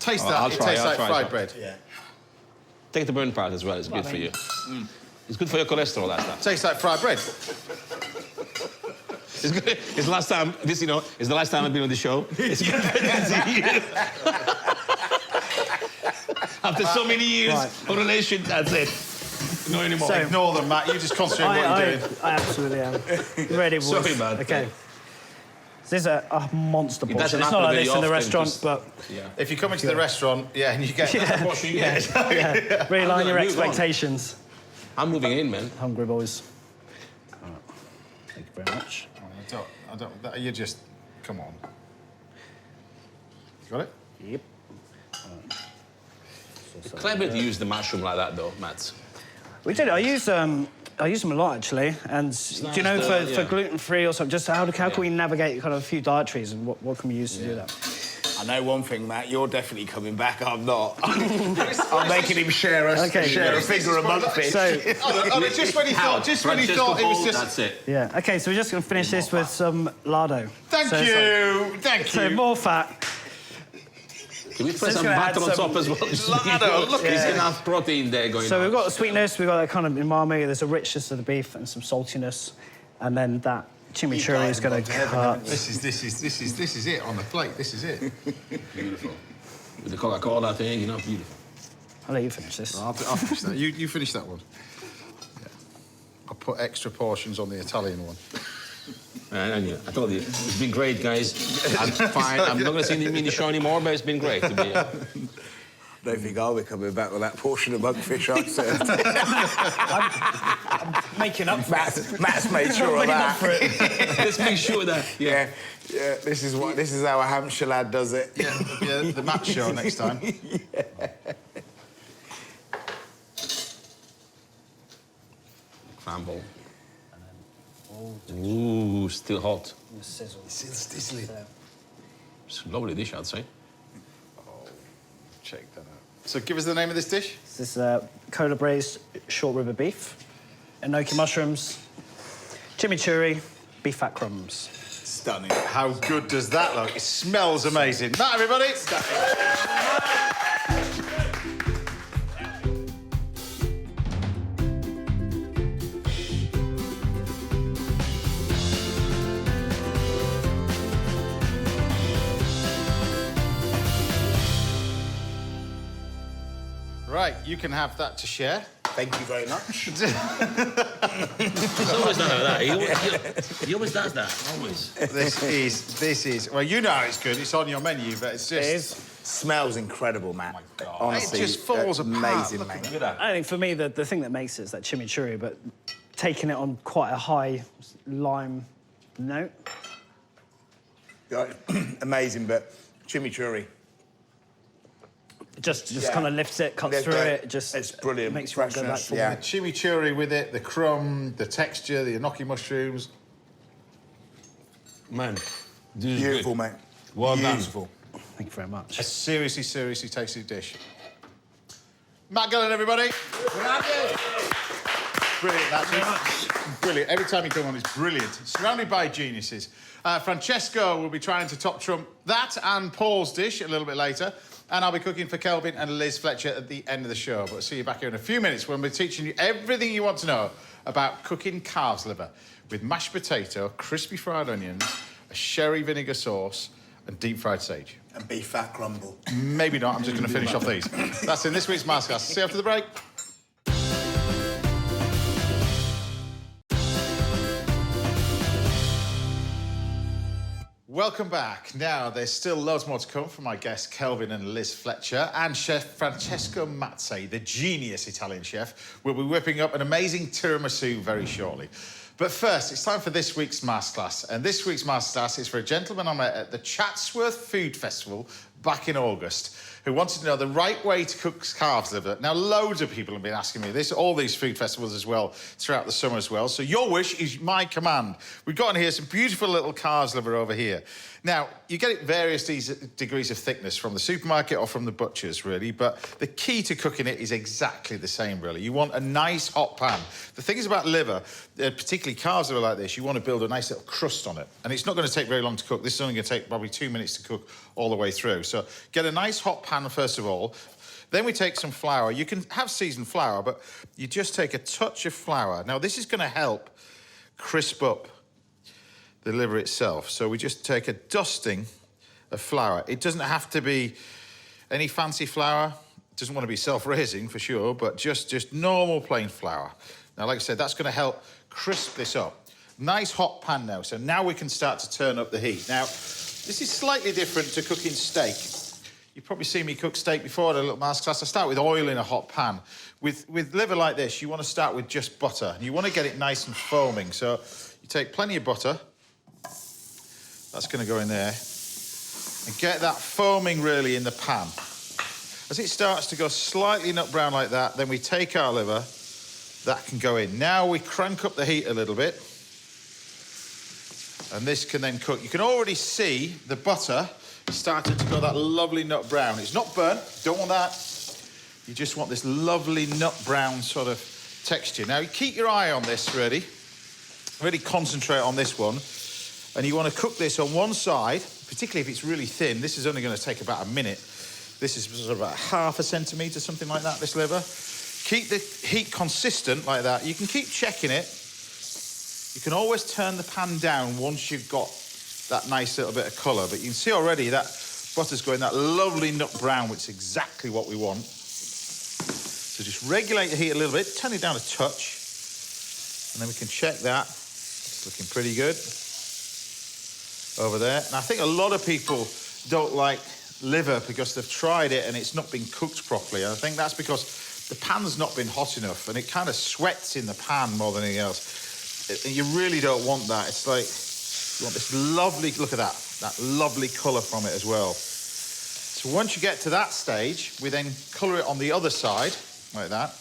taste that. I'll It try, tastes I'll like try fried some. bread. Yeah. Take the burnt part as well. It's good for you. It's good for your cholesterol, that stuff. Tastes like fried bread. It's good. It's the last time. It's the last time I've been on the show. It's good to see you. After so many years of relation, that's it. No anymore. So- Ignore them, Matt. You just concentrate on what you're doing. I absolutely am. Ready, Wolf. Sorry, man. Okay. This is a monster portion. doesn't It's happen not like very this in the often, restaurant, just- but Yeah. If you come into the restaurant, yeah, and you get yeah, What you get. yeah. Realign your Move on. expectations. I'm moving in, man. Hungry boys. All right. Thank you very much. I don't. You just come on. Got it? Yep. Clever to use the mushroom like that, though, Matt. We did. I use them a lot actually, and do you know nice for to- gluten free or something? Just how can we navigate kind of a few dietaries and what can we use to do that? I know one thing, Matt. You're definitely coming back. I'm not. I'm making him share a figure of monkfish. So Just when he thought, it was just. That's it. yeah, okay. So we're just going to finish this with some lardo. Thank So it's you. Thank So you. more fat. Can we put Just some gonna add butter on some top as well? Lardo, look There's at enough protein there going So on. we've got the sweetness, we've got that kind of umami. There's a richness of the beef and some saltiness, and then that chimichurri is going to cut. This is it on the plate. This is it. Beautiful. With the Coca-Cola thing, beautiful. I'll let you finish this. I'll finish that. You finish that one. Yeah. I'll put extra portions on the Italian one. I told you, it's been great, guys. I'm fine. I'm not going to see me in the show anymore, but it's been great to be here. Don't think I'll be coming back with that portion of monkfish I served. I'm making up for it. Matt's made sure of that. Let's make sure that. Yeah, this is how a Hampshire lad does it. Yeah, the match show next time. Crumble. Ooh, still hot. Sizzle. It's a lovely dish, I'd say. Check that out. So give us the name of this dish. This is cola braised short rib of beef, enoki mushrooms, chimichurri, beef fat crumbs. Stunning. How good does that look? It smells amazing. Matt, everybody. Right, you can have that to share. Thank you very much. It's always done like that. He always does that. Always. This is. Well, you know it's good. It's on your menu, but it's just. It is. Smells incredible, Matt. Oh my God. Honestly, it just falls apart. amazing, Look mate. at that. I think for me, the thing that makes it is that chimichurri, but taking it on quite a high lime note. Amazing, but chimichurri. Just kind of lifts it, cuts through it. It's brilliant. Makes you want to go back for yeah. more. The chimichurri with it, the crumb, the texture, the enoki mushrooms. Man, this is Beautiful, good. mate. Well done. Beautiful. Thank you very much. A seriously, seriously tasty dish. Matt Gillan, everybody. Brilliant, actually. Brilliant. Every time you come on, it's brilliant. Surrounded by geniuses. Francesco will be trying to top trump that and Paul's dish a little bit later. And I'll be cooking for Kelvin and Liz Fletcher at the end of the show. But I'll see you back here in a few minutes when we're teaching you everything you want to know about cooking calf's liver with mashed potato, crispy fried onions, a sherry vinegar sauce, and deep fried sage. And beef fat crumble. Maybe not. I'm just going to finish off these. That's in this week's Masterclass. See you after the break. Welcome back. Now, there's still loads more to come from my guests, Kelvin and Liz Fletcher, and Chef Francesco Mazzei, the genius Italian chef, will be whipping up an amazing tiramisu very shortly. But first, it's time for this week's Masterclass. And this week's Masterclass is for a gentleman I met at the Chatsworth Food Festival back in August, who wanted to know the right way to cook calf's liver. Now, loads of people have been asking me this, all these food festivals as well, throughout the summer as well. So your wish is my command. We've got in here some beautiful little calf's liver over here. Now, you get it various degrees of thickness from the supermarket or from the butcher's, really, but the key to cooking it is exactly the same, really. You want a nice hot pan. The thing is about liver, particularly calf's liver like this, you want to build a nice little crust on it. And it's not going to take very long to cook. This is only going to take probably 2 minutes to cook all the way through. So get a nice hot pan first of all. Then we take some flour. You can have seasoned flour, but you just take a touch of flour. Now, this is going to help crisp up the liver itself. So we just take a dusting of flour. It doesn't have to be any fancy flour. It doesn't want to be self-raising for sure, but just normal plain flour. Now, like I said, that's going to help crisp this up. Nice hot pan now. So now we can start to turn up the heat. Now, this is slightly different to cooking steak. You've probably seen me cook steak before at a little masterclass. I start with oil in a hot pan. With liver like this, you want to start with just butter. And you want to get it nice and foaming. So you take plenty of butter. That's going to go in there. And get that foaming really in the pan. As it starts to go slightly nut brown like that, then we take our liver. That can go in. Now we crank up the heat a little bit. And this can then cook. You can already see the butter starting to go that lovely nut brown. It's not burnt. Don't want that. You just want this lovely nut brown sort of texture. Now, you keep your eye on this, really. Really concentrate on this one. And you want to cook this on one side, particularly if it's really thin. This is only going to take about a minute. This is sort of about ½ a centimetre, something like that, this liver. Keep the heat consistent like that. You can keep checking it. You can always turn the pan down once you've got that nice little bit of colour. But you can see already that butter's going that lovely nut brown, which is exactly what we want. So just regulate the heat a little bit, turn it down a touch, and then we can check that. It's looking pretty good over there. And I think a lot of people don't like liver because they've tried it and it's not been cooked properly. And I think that's because the pan's not been hot enough and it kind of sweats in the pan more than anything else. And you really don't want that. It's like, you want this lovely, look at that lovely colour from it as well. So once you get to that stage, we then colour it on the other side, like that.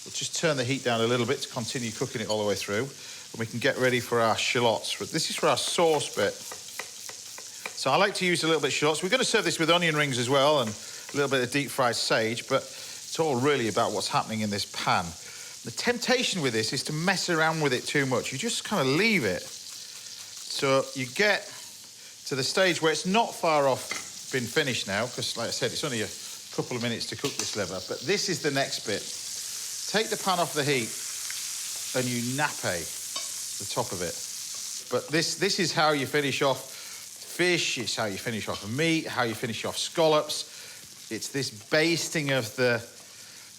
We'll just turn the heat down a little bit to continue cooking it all the way through. And we can get ready for our shallots. This is for our sauce bit. So I like to use a little bit of shallots. We're going to serve this with onion rings as well and a little bit of deep fried sage, but it's all really about what's happening in this pan. The temptation with this is to mess around with it too much. You just kind of leave it. So you get to the stage where it's not far off being finished now, because like I said, it's only a couple of minutes to cook this liver, but this is the next bit. Take the pan off the heat and you nappe the top of it. But this is how you finish off fish, it's how you finish off meat, how you finish off scallops. It's this basting of the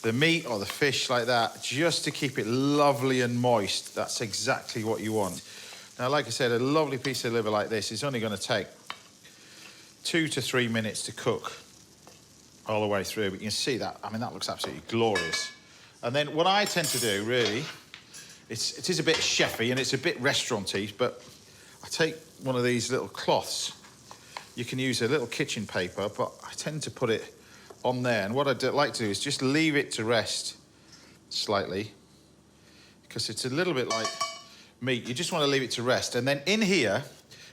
the meat or the fish like that, just to keep it lovely and moist. That's exactly what you want. Now, like I said, a lovely piece of liver like this is only going to take 2 to 3 minutes to cook all the way through. But you can see that, I mean, that looks absolutely glorious. And then what I tend to do, really, it is a bit chefy and it's a bit restaurant-y, but I take one of these little cloths. You can use a little kitchen paper, but I tend to put it on there. And what I'd like to do is just leave it to rest slightly, because it's a little bit like meat. You just want to leave it to rest. And then in here,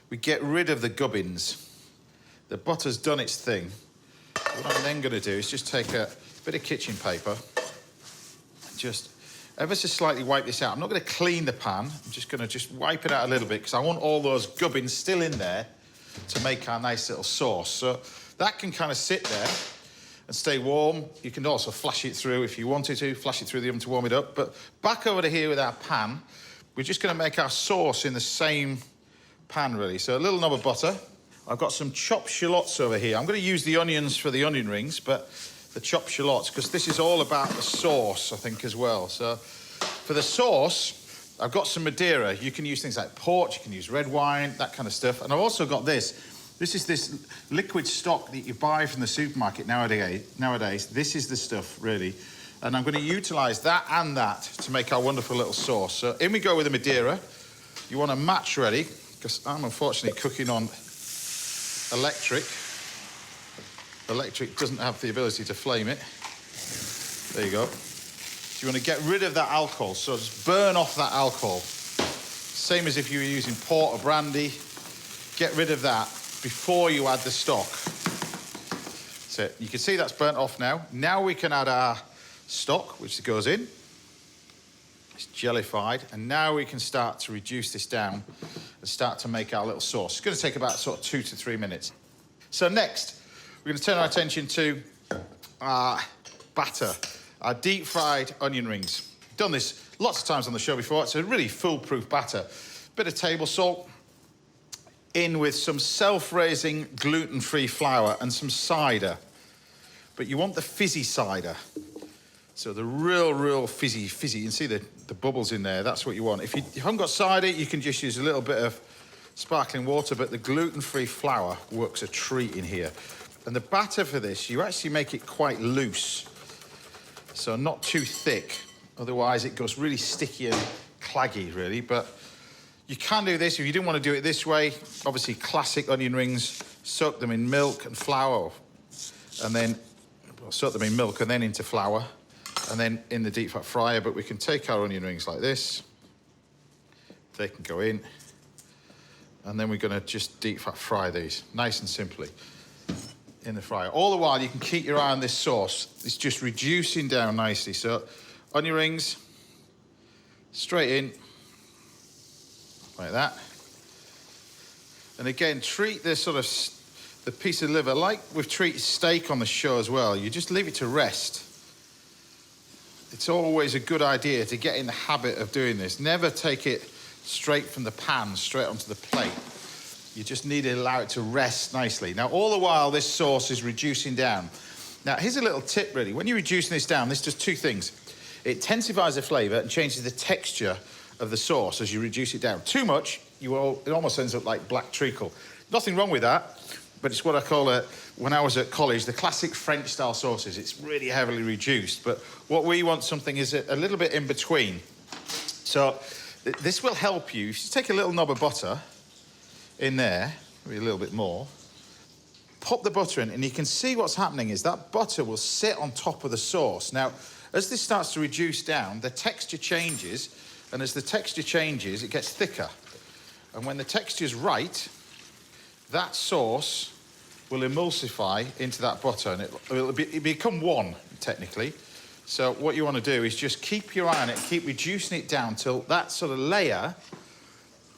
we get rid of the gubbins. The butter's done its thing. What I'm then going to do is just take a bit of kitchen paper and just ever so slightly wipe this out. I'm not going to clean the pan. I'm just going to wipe it out a little bit, because I want all those gubbins still in there to make our nice little sauce. So that can kind of sit there and stay warm. You can also flash it through if you wanted to, flash it through the oven to warm it up. But back over to here with our pan, we're just going to make our sauce in the same pan, really. So a little knob of butter. I've got some chopped shallots over here. I'm going to use the onions for the onion rings, but the chopped shallots, because this is all about the sauce, I think, as well. So for the sauce, I've got some Madeira. You can use things like port, you can use red wine, that kind of stuff. And I've also got this. This is this liquid stock that you buy from the supermarket nowadays. This is the stuff, really. And I'm going to utilise that and that to make our wonderful little sauce. So in we go with the Madeira. You want a match ready, because I'm unfortunately cooking on electric. Electric doesn't have the ability to flame it. There you go. So you want to get rid of that alcohol, so just burn off that alcohol. Same as if you were using port or brandy. Get rid of that before you add the stock. So you can see that's burnt off now. Now we can add our stock, which goes in. It's jellified, and now we can start to reduce this down and start to make our little sauce. It's going to take about sort of 2 to 3 minutes. So next, we're going to turn our attention to our batter, our deep-fried onion rings. We've done this lots of times on the show before. It's a really foolproof batter. Bit of table salt, in with some self-raising gluten-free flour and some cider. But you want the fizzy cider. So the real fizzy. You can see the bubbles in there. That's what you want. If you haven't got cider, you can just use a little bit of sparkling water, but the gluten-free flour works a treat in here. And the batter for this, you actually make it quite loose. So not too thick. Otherwise, it goes really sticky and claggy, really. But you can do this if you didn't want to do it this way. Obviously, classic onion rings, soak them in milk and flour, and then soak them in milk and then into flour, and then in the deep fat fryer. But we can take our onion rings like this. They can go in. And then we're going to just deep fat fry these, nice and simply, in the fryer. All the while, you can keep your eye on this sauce. It's just reducing down nicely. So onion rings, straight in, like that. And again, treat this sort of the piece of liver like we've treated steak on the show as well. You just leave it to rest. It's always a good idea to get in the habit of doing this. Never take it straight from the pan, straight onto the plate. You just need to allow it to rest nicely. Now, all the while, this sauce is reducing down. Now, here's a little tip, really. When you're reducing this down, this does two things. It intensifies the flavour and changes the texture of the sauce as you reduce it down. Too much, it almost ends up like black treacle. Nothing wrong with that, but it's what I call when I was at college, the classic French-style sauces. It's really heavily reduced, but what we want something is a little bit in between. So this will help you. If you take a little knob of butter in there, maybe a little bit more, pop the butter in, and you can see what's happening is that butter will sit on top of the sauce. Now, as this starts to reduce down, the texture changes, and as the texture changes, it gets thicker. And when the texture's right, that sauce will emulsify into that butter, and it'll become one, technically. So what you want to do is just keep your eye on it, keep reducing it down till that sort of layer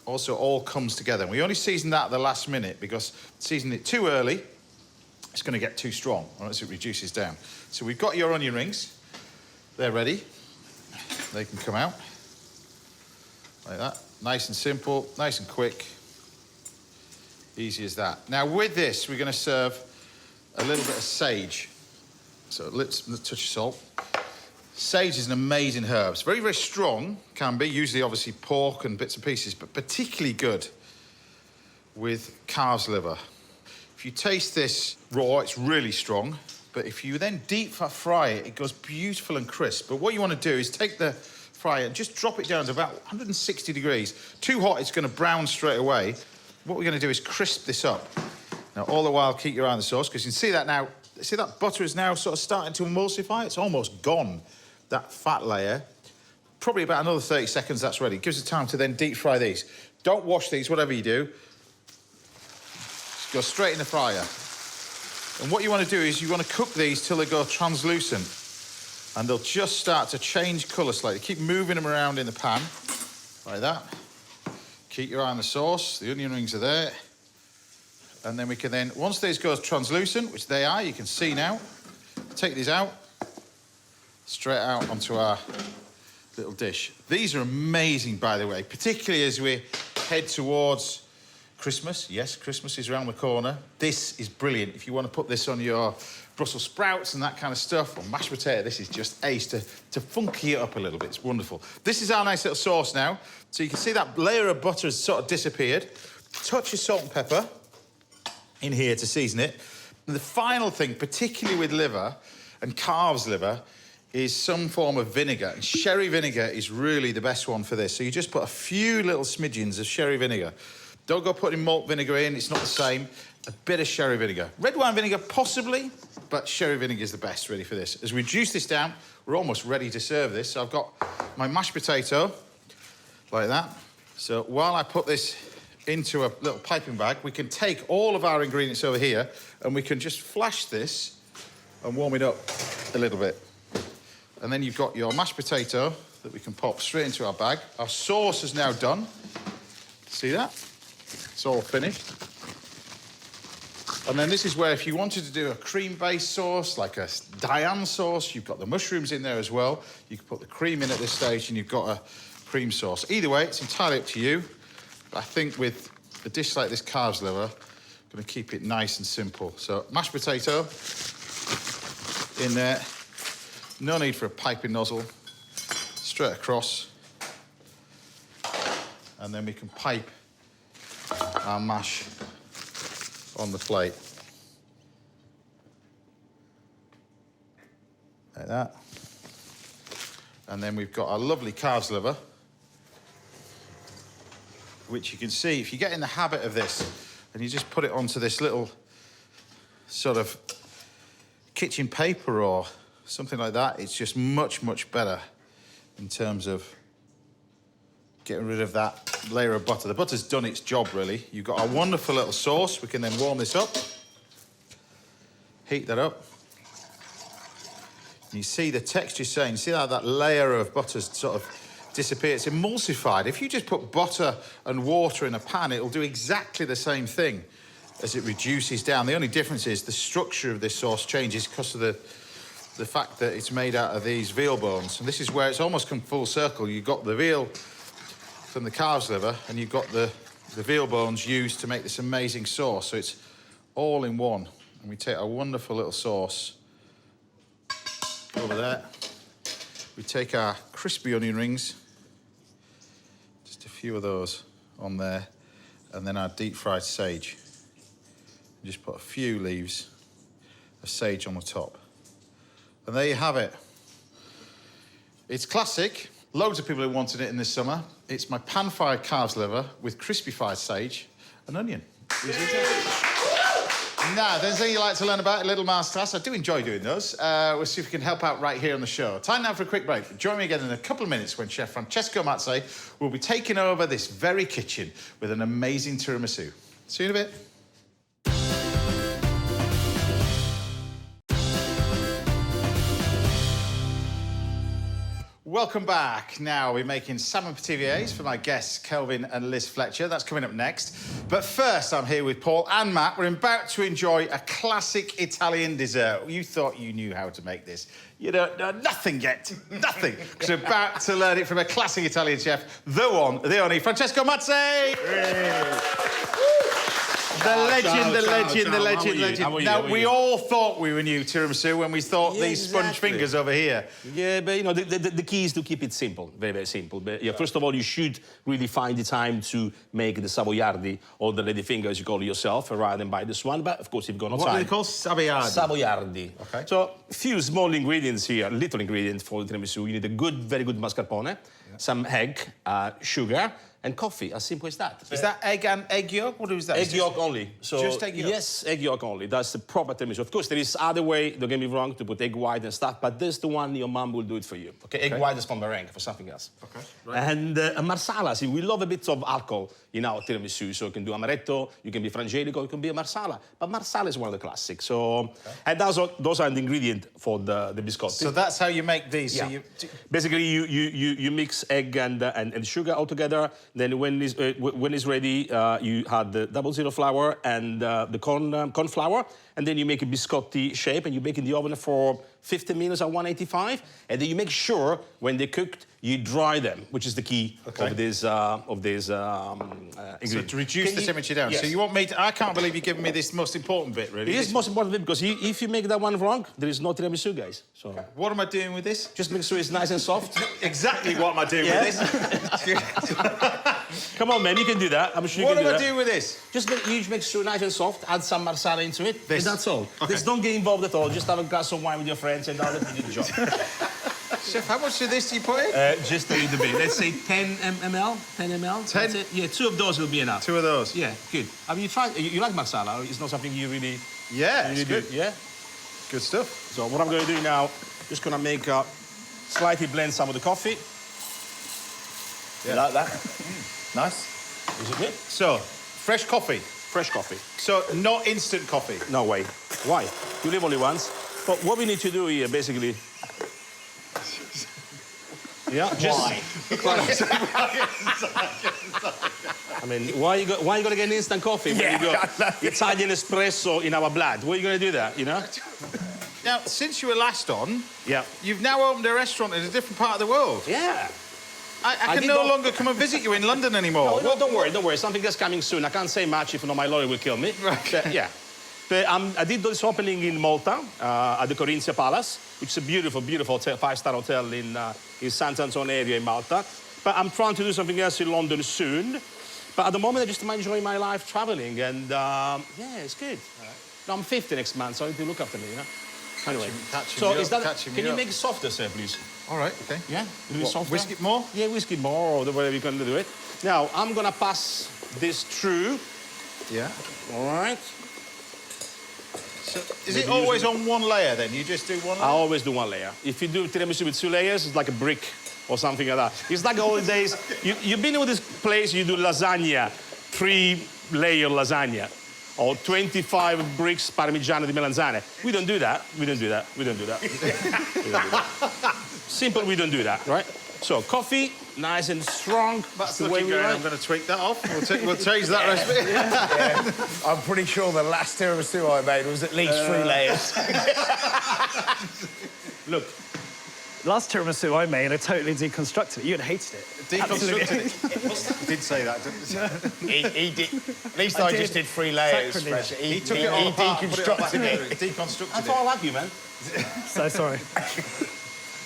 also all comes together. And we only season that at the last minute, because seasoning it too early, it's going to get too strong unless it reduces down. So we've got your onion rings. They're ready. They can come out like that. Nice and simple, nice and quick. Easy as that. Now with this, we're going to serve a little bit of sage. So let's touch of salt. Sage is an amazing herb. It's very, very strong, can be. Usually, obviously, pork and bits and pieces, but particularly good with calf's liver. If you taste this raw, it's really strong. But if you then deep fry it, it goes beautiful and crisp. But what you want to do is take the fryer and just drop it down to about 160 degrees. Too hot, it's going to brown straight away. What we're going to do is crisp this up. Now, all the while, keep your eye on the sauce, because you can see that now. See that butter is now sort of starting to emulsify? It's almost gone, that fat layer. Probably about another 30 seconds, that's ready. It gives it time to then deep fry these. Don't wash these, whatever you do. Just go straight in the fryer. And what you want to do is you want to cook these till they go translucent. And they'll just start to change colour slightly. Keep moving them around in the pan, like that. Keep your eye on the sauce. The onion rings are there. And then we can then, once these go translucent, which they are, you can see now, take these out, straight out onto our little dish. These are amazing, by the way, particularly as we head towards Christmas. Yes, Christmas is around the corner. This is brilliant. If you want to put this on your Brussels sprouts and that kind of stuff, or mashed potato, this is just ace to funky it up a little bit. It's wonderful. This is our nice little sauce now. So you can see that layer of butter has sort of disappeared. Touch your salt and pepper in here to season it. And the final thing, particularly with liver and calf's liver, is some form of vinegar. And sherry vinegar is really the best one for this. So you just put a few little smidgens of sherry vinegar. Don't go putting malt vinegar in, it's not the same. A bit of sherry vinegar. Red wine vinegar, possibly, but sherry vinegar is the best, really, for this. As we reduce this down, we're almost ready to serve this. So I've got my mashed potato, like that. So while I put this into a little piping bag, we can take all of our ingredients over here and we can just flash this and warm it up a little bit. And then you've got your mashed potato that we can pop straight into our bag. Our sauce is now done. See that? It's all finished. And then this is where if you wanted to do a cream-based sauce, like a Diane sauce, you've got the mushrooms in there as well. You can put the cream in at this stage and you've got a cream sauce. Either way, it's entirely up to you. But I think with a dish like this calf's liver, I'm going to keep it nice and simple. So mashed potato in there. No need for a piping nozzle. Straight across. And then we can pipe our mash on the plate. Like that. And then we've got our lovely calf's liver, which you can see, if you get in the habit of this, and you just put it onto this little sort of kitchen paper or something like that, it's just much, much better in terms of getting rid of that layer of butter. The butter's done its job, really. You've got our wonderful little sauce. We can then warm this up, heat that up. And you see the texture saying, you see how that layer of butter's sort of disappear. It's emulsified. If you just put butter and water in a pan, it'll do exactly the same thing as it reduces down. The only difference is the structure of this sauce changes because of the fact that it's made out of these veal bones. And this is where it's almost come full circle. You've got the veal from the calf's liver and you've got the veal bones used to make this amazing sauce. So it's all in one. And we take our wonderful little sauce over there. We take our crispy onion rings, just a few of those on there, and then our deep-fried sage. And just put a few leaves of sage on the top. And there you have it. It's classic. Loads of people who wanted it in this summer. It's my pan-fried calf's liver with crispy-fried sage and onion. Now, if there's anything you'd like to learn about, a little masterclass, I do enjoy doing those. We'll see if we can help out right here on the show. Time now for a quick break. Join me again in a couple of minutes when Chef Francesco Mazzei will be taking over this very kitchen with an amazing tiramisu. See you in a bit. Welcome back. Now we're making salmon petiviers for my guests, Kelvin and Liz Fletcher. That's coming up next. But first, I'm here with Paul and Matt. We're about to enjoy a classic Italian dessert. You thought you knew how to make this. You don't know nothing yet. Nothing. Because we're about to learn it from a classic Italian chef, the one, the only, Francesco Mazzei. legend. Now, we all thought we were new tiramisu when we thought these sponge fingers over here. Yeah, but you know, the key is to keep it simple, very, very simple. But yeah, first of all, you should really find the time to make the savoiardi, or the lady finger, as you call it yourself, rather than buy this one. But of course, if you've got no time. What are they called? Savoiardi. Savoiardi. Okay. So, a few small ingredients here, little ingredients for the tiramisu. You need a good, very good mascarpone, some egg, sugar, and coffee, as simple as that. Is that egg and egg yolk? What is that? Egg yolk only. So, just egg yolk? Yes, egg yolk only. That's the proper tiramisu. Of course, there is other way, don't get me wrong, to put egg white and stuff, but this is the one your mum will do it for you. Okay, egg white is from meringue, for something else. Okay, right. And marsala, see, we love a bit of alcohol in our tiramisu, so you can do amaretto, you can be frangelico, you can be a marsala. But marsala is one of the classics. So, and those are the ingredients for the biscotti. So that's how you make these. Yeah. So Basically, you mix egg and sugar all together. Then when it's ready, you add the 00 flour and the corn flour, and then you make a biscotti shape, and you bake in the oven for 15 minutes at 185, and then you make sure when they're cooked you dry them, which is the key of this ingredient. So to reduce the temperature down. Yes. So you want me to? I can't believe you're giving me this most important bit, really. It is most important bit because if you make that one wrong, there is no tiramisu, guys. So what am I doing with this? just make sure it's nice and soft. Exactly what am I doing with this? Come on, man, you can do that. I'm sure you What can do am I that. doing with this? Just make sure nice and soft, add some marsala into it, This. and that's all. Okay. Just don't get involved at all. Just have a glass of wine with your friends and that'll do the job. Chef, how much of this do you put in? Just a little bit. Let's say 10 ml. 10 ml. 10? That's it. Yeah, 2 of those will be enough. 2 of those. Yeah, good. Have you tried? You like marsala? It's not something you really. Yeah, you it's do. good. Yeah. Good stuff. So what I'm going to do now, just going to make slightly blend some of the coffee. You like that? Nice. Is it good? So, fresh coffee. Fresh coffee. So, not instant coffee. No way. Why? You live only once. But what we need to do here, basically. Yeah. Just, Why? I mean, why you gonna get an instant coffee when you got Italian espresso in our blood? Why are you gonna do that? You know? Now, since you were last on, Yeah. you've now opened a restaurant in a different part of the world. Yeah. I can did no not- longer come and visit you in London anymore. No, don't worry, don't worry. Something is coming soon. I can't say much if not my lawyer will kill me. Okay. But, yeah. But I did this opening in Malta at the Corinthia Palace, which is a beautiful, beautiful hotel, 5-star hotel in Sant'Antonio area in Malta. But I'm trying to do something else in London soon. But at the moment, I just am enjoying my life traveling, and yeah, it's good. No, I'm 50 next month, so I need to look after me, you know. Anyway, catching so me is up, that? catching Can me you up. make it softer, sir, please? All right, okay. Yeah, a little bit softer. Whisk it more? Yeah, whisk it more, or whatever you can do it. Now I'm gonna pass this through. Yeah. All right. So, is it always on one layer then? You just do one I layer? always do one layer. If you do tiramisu with 2 layers, it's like a brick or something like that. It's like all the days. You've been with this place, you do lasagna, 3-layer lasagna, or 25 bricks Parmigiano di melanzane. We don't do that. We don't do that. We don't do that. We don't do that. Simple, we don't do that, right? So coffee, nice and strong. That's the the way way we like. I'm going to tweak that off. We'll change that recipe. I'm pretty sure the last tiramisu I made was at least 3 layers. Look, Last tiramisu I made, I totally deconstructed it. You'd have hated it. Deconstructed it. You did say that, didn't you? He did. At least I just did 3 layers. Sacrilege. Fred. He took it all apart, put it all back deconstructed together. it. Deconstructed that's it. all I like you, man. So sorry.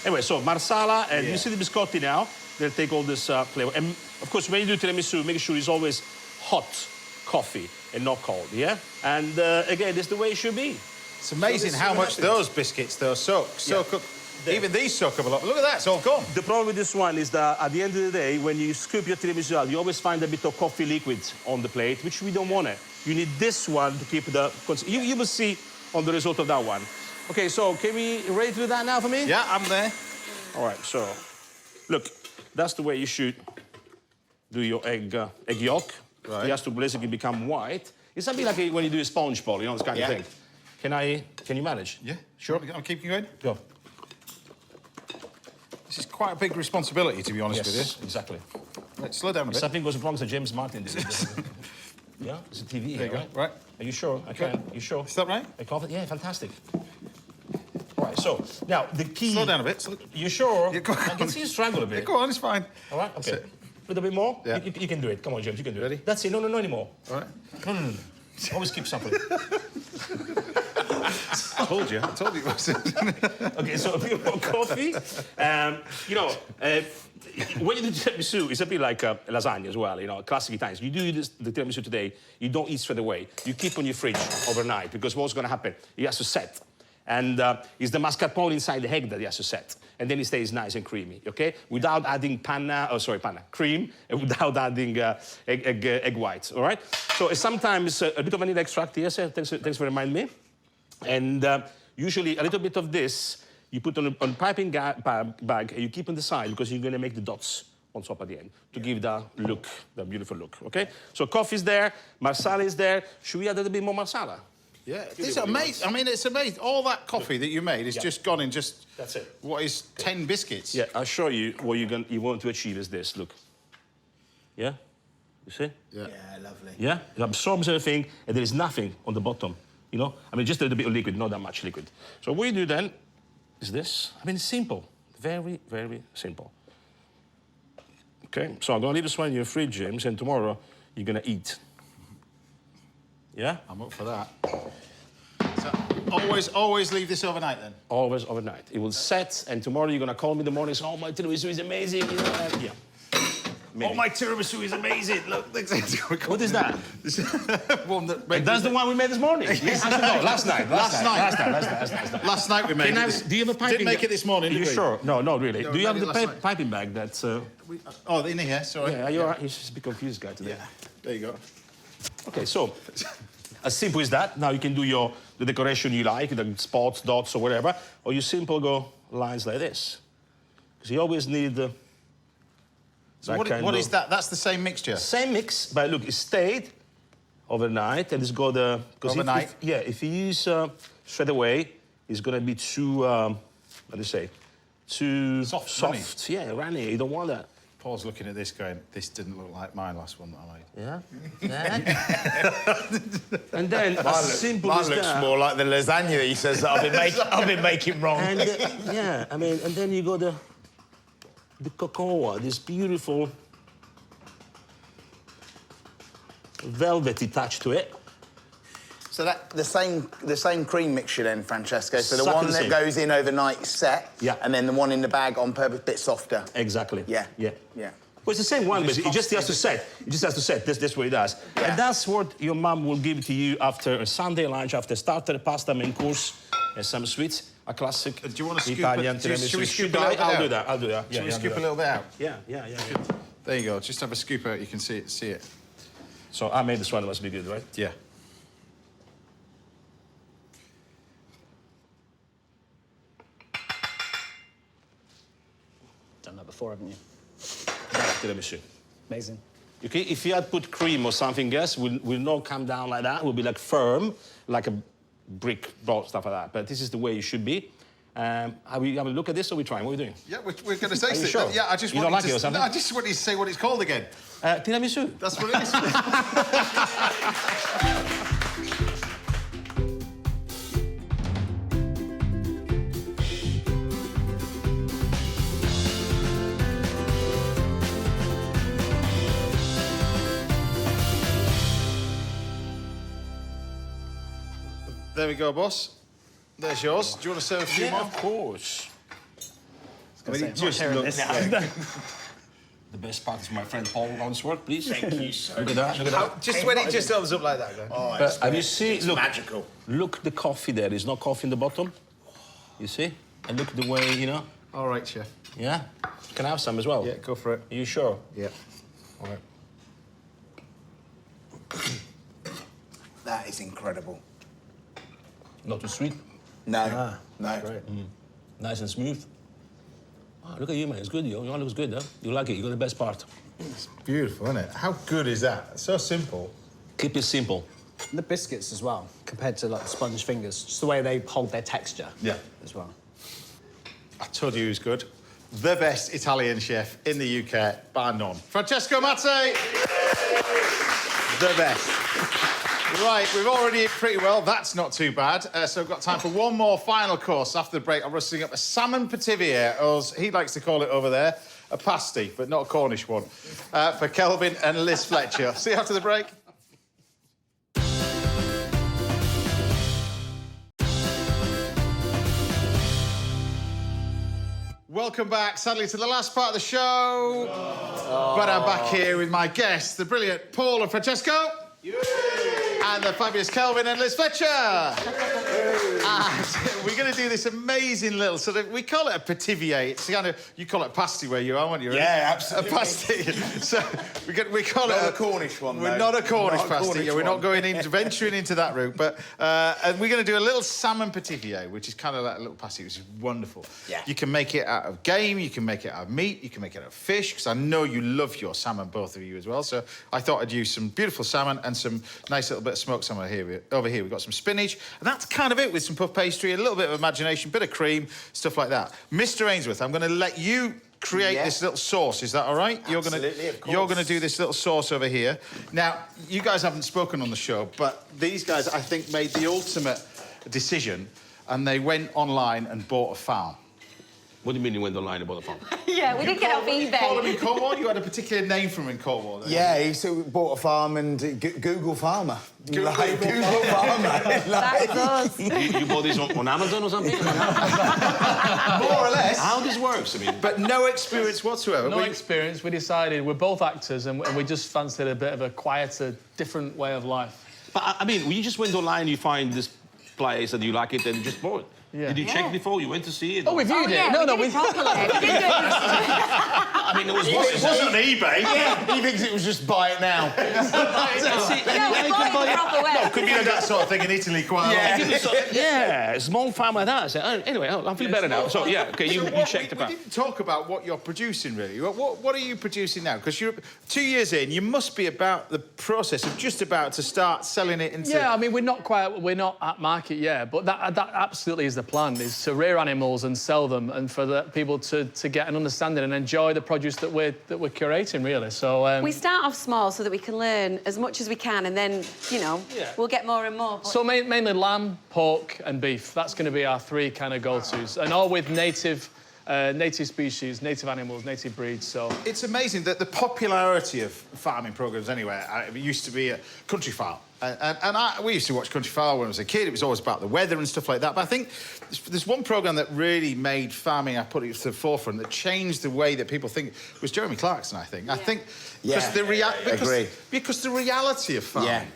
Anyway, so marsala, and you see the biscotti now. They'll take all this flavor. And of course, when you do tiramisu, make sure it's always hot coffee and not cold, yeah? And again, this is the way it should be. It's amazing how much those biscuits, though, soak up. Even these soak up a lot. Look at that, it's all gone. The problem with this one is that at the end of the day, when you scoop your tiramisu out, you always find a bit of coffee liquid on the plate, which we don't want it. You need this one to keep the... You will see on the result of that one. Okay, so can we ready to do that now for me? Yeah, I'm there. All right, so look, that's the way you should do your egg yolk. Right. It has to basically become white. It's something like when you do a sponge bowl, you know, this kind of thing. Can you manage? Yeah, sure. I'm keeping going. Go. This is quite a big responsibility, to be honest with you. exactly. Right, slow down a If bit. something goes wrong, so James Martin did it. Yeah, it's a TV There you here, go. Right. Are you sure? I can. You sure? Is that right? Are you confident? Yeah, fantastic. All right, so now the key... Slow down a bit. You sure? Yeah, go I can on. see you strangle a bit. Yeah, go on, it's fine. All right, okay. That's it. A little bit more? Yeah. You can do it. Come on, James, you can do Ready? it. That's it. No anymore. All right. No. Always keep something. I told you it was. Okay, so a bit more coffee. You know, when you do tiramisu, it's a bit like lasagna as well, you know, classic Italians. You do the tiramisu today, you don't eat straight away. You keep on your fridge overnight, because what's going to happen? It has to set. And it's the mascarpone inside the egg that it has to set. And then it stays nice and creamy, okay? Without adding cream, and without adding egg whites, all right? So sometimes a bit of vanilla extract, yes, thanks for reminding me. And usually a little bit of this, you put on piping bag, and you keep on the side, because you're going to make the dots on top at the end to give that look, that beautiful look, okay? So coffee's there, marsala is there. Should we add a little bit more marsala? Yeah, it's amazing. I mean, it's amazing. All that coffee that you made is just gone in just... That's it. What is 10 biscuits? Yeah, I'll show you what you want to achieve is this, look. Yeah? You see? Yeah. Yeah, lovely. Yeah? It absorbs everything, and there is nothing on the bottom, you know? I mean, just a little bit of liquid, not that much liquid. So what you do then is this. I mean, it's simple. Very, very simple. Okay, so I'm gonna leave this one in your fridge, James, and tomorrow you're gonna eat. Yeah? I'm up for that. So always leave this overnight then? Always overnight. It will set, and tomorrow you're gonna call me in the morning and say, oh, my tiramisu is amazing. You know, yeah. Maybe. Oh, my tiramisu is amazing. Look, what is that? One that That's the one we made this morning. Yes, no, last night. Last night we made it. Do you have a piping? Didn't make it this morning, Are you did we? sure? No, not really. No, do you have made it the last night. piping bag that's... Oh, in here, sorry. Yeah, you're just a bit confused guy today. Yeah, there you go. Okay, so as simple as that. Now you can do the decoration you like, the spots, dots, or whatever, or you simple go lines like this. Because you always need the... So what is that? That's the same mixture? Same mix, but look, it stayed overnight, and it's got the... Overnight? If you use straight away, it's going to be too, what do you say? Too Soft. Runny. Yeah, runny. You don't want that. Paul's looking at this going, this didn't look like my last one that I made. Yeah? And then, as simple as Mine looks that... more like the lasagna that he says that I've been making wrong. And, yeah, I mean, and then you got the cocoa, this beautiful velvety touch to it. So that the same cream mixture then, Francesco. So the Exactly one the that same. goes in overnight is set, Yeah. and then the one in the bag on purpose, bit softer. Exactly. Yeah. Yeah. Yeah. Well, it's the same one, but it just has to set. It just has to set. That's what it does. Yeah. And that's what your mum will give to you after a Sunday lunch, after starter, pasta, main course, and some sweets. A classic Do you want to scoop Italian it? tiramisu. Should we scoop a little bit I'll out? do that. I'll do that. Should we scoop a little bit out? Yeah. There you go. Just have a scoop out. You can see it. So I made this one. It must be good, right? Yeah. Done that before, haven't you? Tiramisu. Amazing. Okay, if you had put cream or something else, will not come down like that. It will be like firm, like a brick, stuff like that. But this is the way it should be. Are we having a look at this, or are we trying? What are we doing? Yeah, we're going to taste you it. sure? Yeah, I just You want don't like to... it or something? No, I just want you to say what it's called again. Tiramisu. That's what it is. There we go, boss. There's yours. Do you want to serve a few more? Of course. I mean, it just sharing looks this. like... The best part is my friend Paul Ainsworth, please. Thank you, sir. Look at that. Look at that. Just when it just opens up like that, go. Oh, But have you seen? Look, magical. Look, the coffee there. There's no coffee in the bottom. You see? And look the way, you know. All right, chef. Yeah. Can I have some as well? Yeah, go for it. Are you sure? Yeah. All right. That is incredible. Not too sweet. No, no. Great. Nice and smooth. Oh, look at you, man. It's good. Your looks good, huh? You like it. You got the best part. It's beautiful, isn't it? How good is that? It's so simple. Keep it simple. And the biscuits as well, compared to like the sponge fingers, just the way they hold their texture. Yeah. As well. I told you he was good. The best Italian chef in the UK, bar none. Francesco Mazzei! The best. Right, we've already eaten pretty well. That's not too bad. So we've got time for one more final course. After the break, I'm roasting up a salmon pativier, or as he likes to call it over there, a pasty, but not a Cornish one, for Kelvin and Liz Fletcher. See you after the break. welcome back, sadly, to the last part of the show. But I'm back here with my guests, the brilliant Paul and Francesco. And the fabulous Kelvin and Liz Fletcher. And we're going to do this amazing little sort of, we call it a petivier. It's kind of, you call it pasty where you are, aren't you? Yeah, absolutely. A pasty. So we call not it a Cornish one, We're though. not a Cornish Not a pasty. Cornish Yeah, we're not one. going into venturing into that route. But and we're going to do a little salmon petivier, which is kind of like a little pasty, which is wonderful. Yeah. You can make it out of game, you can make it out of meat, you can make it out of fish, because I know you love your salmon, both of you as well. So I thought I'd use some beautiful salmon and some nice little bit of smoked salmon here. Over here, we've got some spinach, and that's kind of it with some puff pastry, a little bit of imagination, bit of cream, stuff like that. Mr. Ainsworth, I'm going to let you create this little sauce. Is that all right? Absolutely, of course. You're going to do this little sauce over here. Now, you guys haven't spoken on the show, but these guys, I think, made the ultimate decision, and they went online and bought a farm. What do you mean you went online and bought a farm? Yeah, we didn't get off You call them eBay. in Cornwall? You had a particular name for them in Cornwall? Then? Yeah, he sort of bought a farm and Google Farmer. Google Google Farmer. That's us. You bought this on Amazon or something? More or less. How this works, I mean. But no experience whatsoever. No experience. We decided we're both actors and we just fancied a bit of a quieter, different way of life. But I mean, you just went online, you find this place and you like it, and you just bought it. Yeah. Did you check before? You went to see it? Oh, we viewed it. Yeah, No, we did it properly. We did do it. I mean, it wasn't on eBay. Yeah, he thinks it was just buy it now. No, we bought it the proper way. Could be that sort of thing in Italy quite a lot. Yeah, a small farm like that. So, anyway, I feel better now. So, yeah, okay, you checked we about. didn't talk about what you're producing, really. What are you producing now? Because you're 2 years in, you must be about the process of just about to start selling it into... Yeah, I mean, we're not at market yet, but that absolutely is the plan, is to rear animals and sell them, and for the people to get an understanding and enjoy the produce that we're curating, really. So We start off small so that we can learn as much as we can, and then, you know, we'll get more and more. But... So mainly lamb, pork and beef. That's going to be our three kind of go-tos, and all with native species, native animals, native breeds. So It's amazing that the popularity of farming programmes anyway, it used to be a country farm. We used to watch Country Farm when I was a kid. It was always about the weather and stuff like that. But I think there's one programme that really made farming, I put it to the forefront, that changed the way that people think, was Jeremy Clarkson, I think. I think because the reality of farming,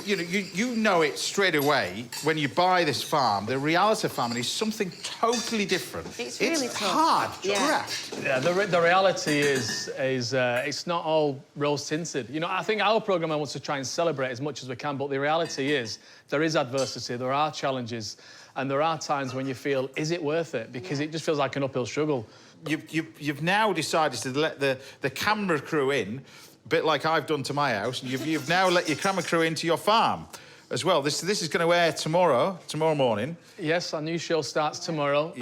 you know it straight away when you buy this farm. The reality of farming is something totally different. It's really tough. hard graft. yeah, the reality is it's not all rose-tinted. You know, I think our programme wants to try and celebrate as much as we can, but the reality is there is adversity, there are challenges, and there are times when you feel, is it worth it? Because it just feels like an uphill struggle. You've now decided to let the camera crew in, a bit like I've done to my house, and you've now let your camera crew into your farm as well. This is going to air tomorrow morning. Yes, our new show starts tomorrow,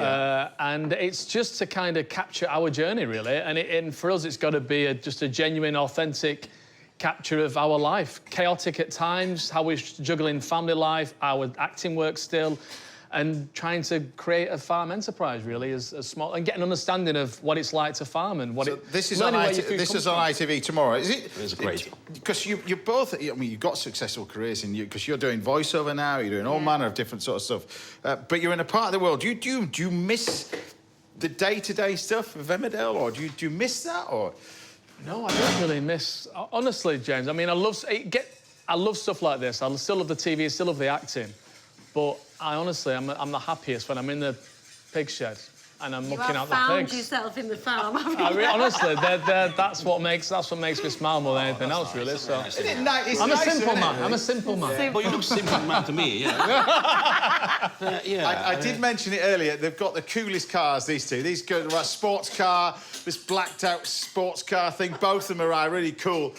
and it's just to kind of capture our journey, really. And for us, it's got to be just a genuine, authentic capture of our life. Chaotic at times, how we're juggling family life, our acting work still, and trying to create a farm enterprise, really, as small, and get an understanding of what it's like to farm and what This is on ITV tomorrow, is it? It's great. Because you both, I mean, you've got successful careers, because you're doing voiceover now, you're doing all manner of different sort of stuff, but you're in a part of the world. Do you miss the day-to-day stuff of Emmerdale, or do you miss that, or? No, I don't really miss... Honestly, James, I mean, I love stuff like this. I still love the TV, I still love the acting, but I honestly, I'm the happiest when I'm in the pig shed and I'm looking out the pigs. You have found yourself in the farm, haven't you? Honestly, that's what makes me smile more than anything else, really. So I'm a simple man. I'm a simple man. Well, you look simple man to me, yeah. I did mention it earlier. They've got the coolest cars, these two. These go about sports car, this blacked out sports car thing. Both of them are really cool.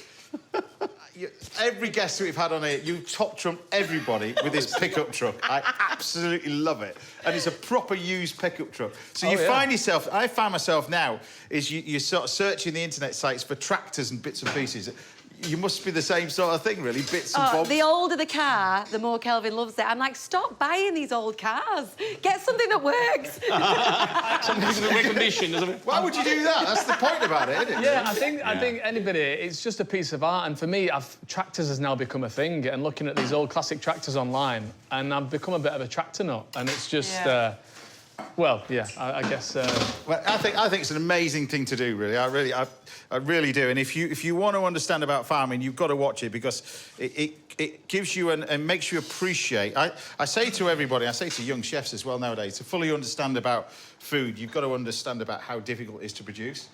Every guest that we've had on here, you top trump everybody with this pickup truck. I absolutely love it. And it's a proper used pickup truck. So find yourself, I find myself now, is you sort of searching the internet sites for tractors and bits and pieces. You must be the same sort of thing, really, bits and bobs. The older the car, the more Kelvin loves it. I'm like, stop buying these old cars. Get something that works. Something in the condition, doesn't it? Why would you do that? That's the point about it, isn't it? Yeah, I think anybody, it's just a piece of art. And for me, tractors has now become a thing. And looking at these old classic tractors online, and I've become a bit of a tractor nut. And it's just... Well, yeah, I guess. Well, I think it's an amazing thing to do. Really, I really do. And if you want to understand about farming, you've got to watch it because it gives you and makes you appreciate. I say to everybody, I say to young chefs as well nowadays, to fully understand about food, you've got to understand about how difficult it is to produce.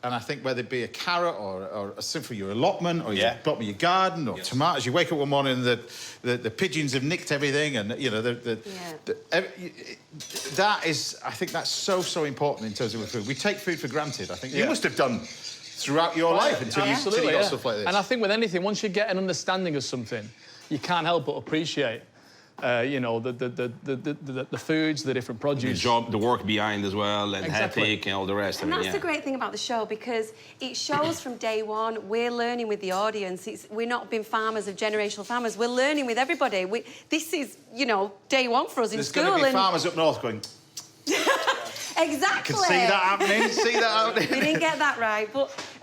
And I think whether it be a carrot or simply your allotment or your bottom of your garden or tomatoes, you wake up one morning and the pigeons have nicked everything, and you know that is, I think that's so important in terms of food. We take food for granted. I think you must have done throughout your life until you got stuff like this. And I think with anything, once you get an understanding of something, you can't help but appreciate. You know, the foods, the different produce. The job, the work behind as well, and ethic and all the rest. And that's the great thing about the show, because it shows from day one, we're learning with the audience. We're not being farmers of generational farmers. We're learning with everybody. This is, you know, day one for us in school. There's going to be farmers up north going... Exactly. Can see that happening. See that happening. We didn't get that right,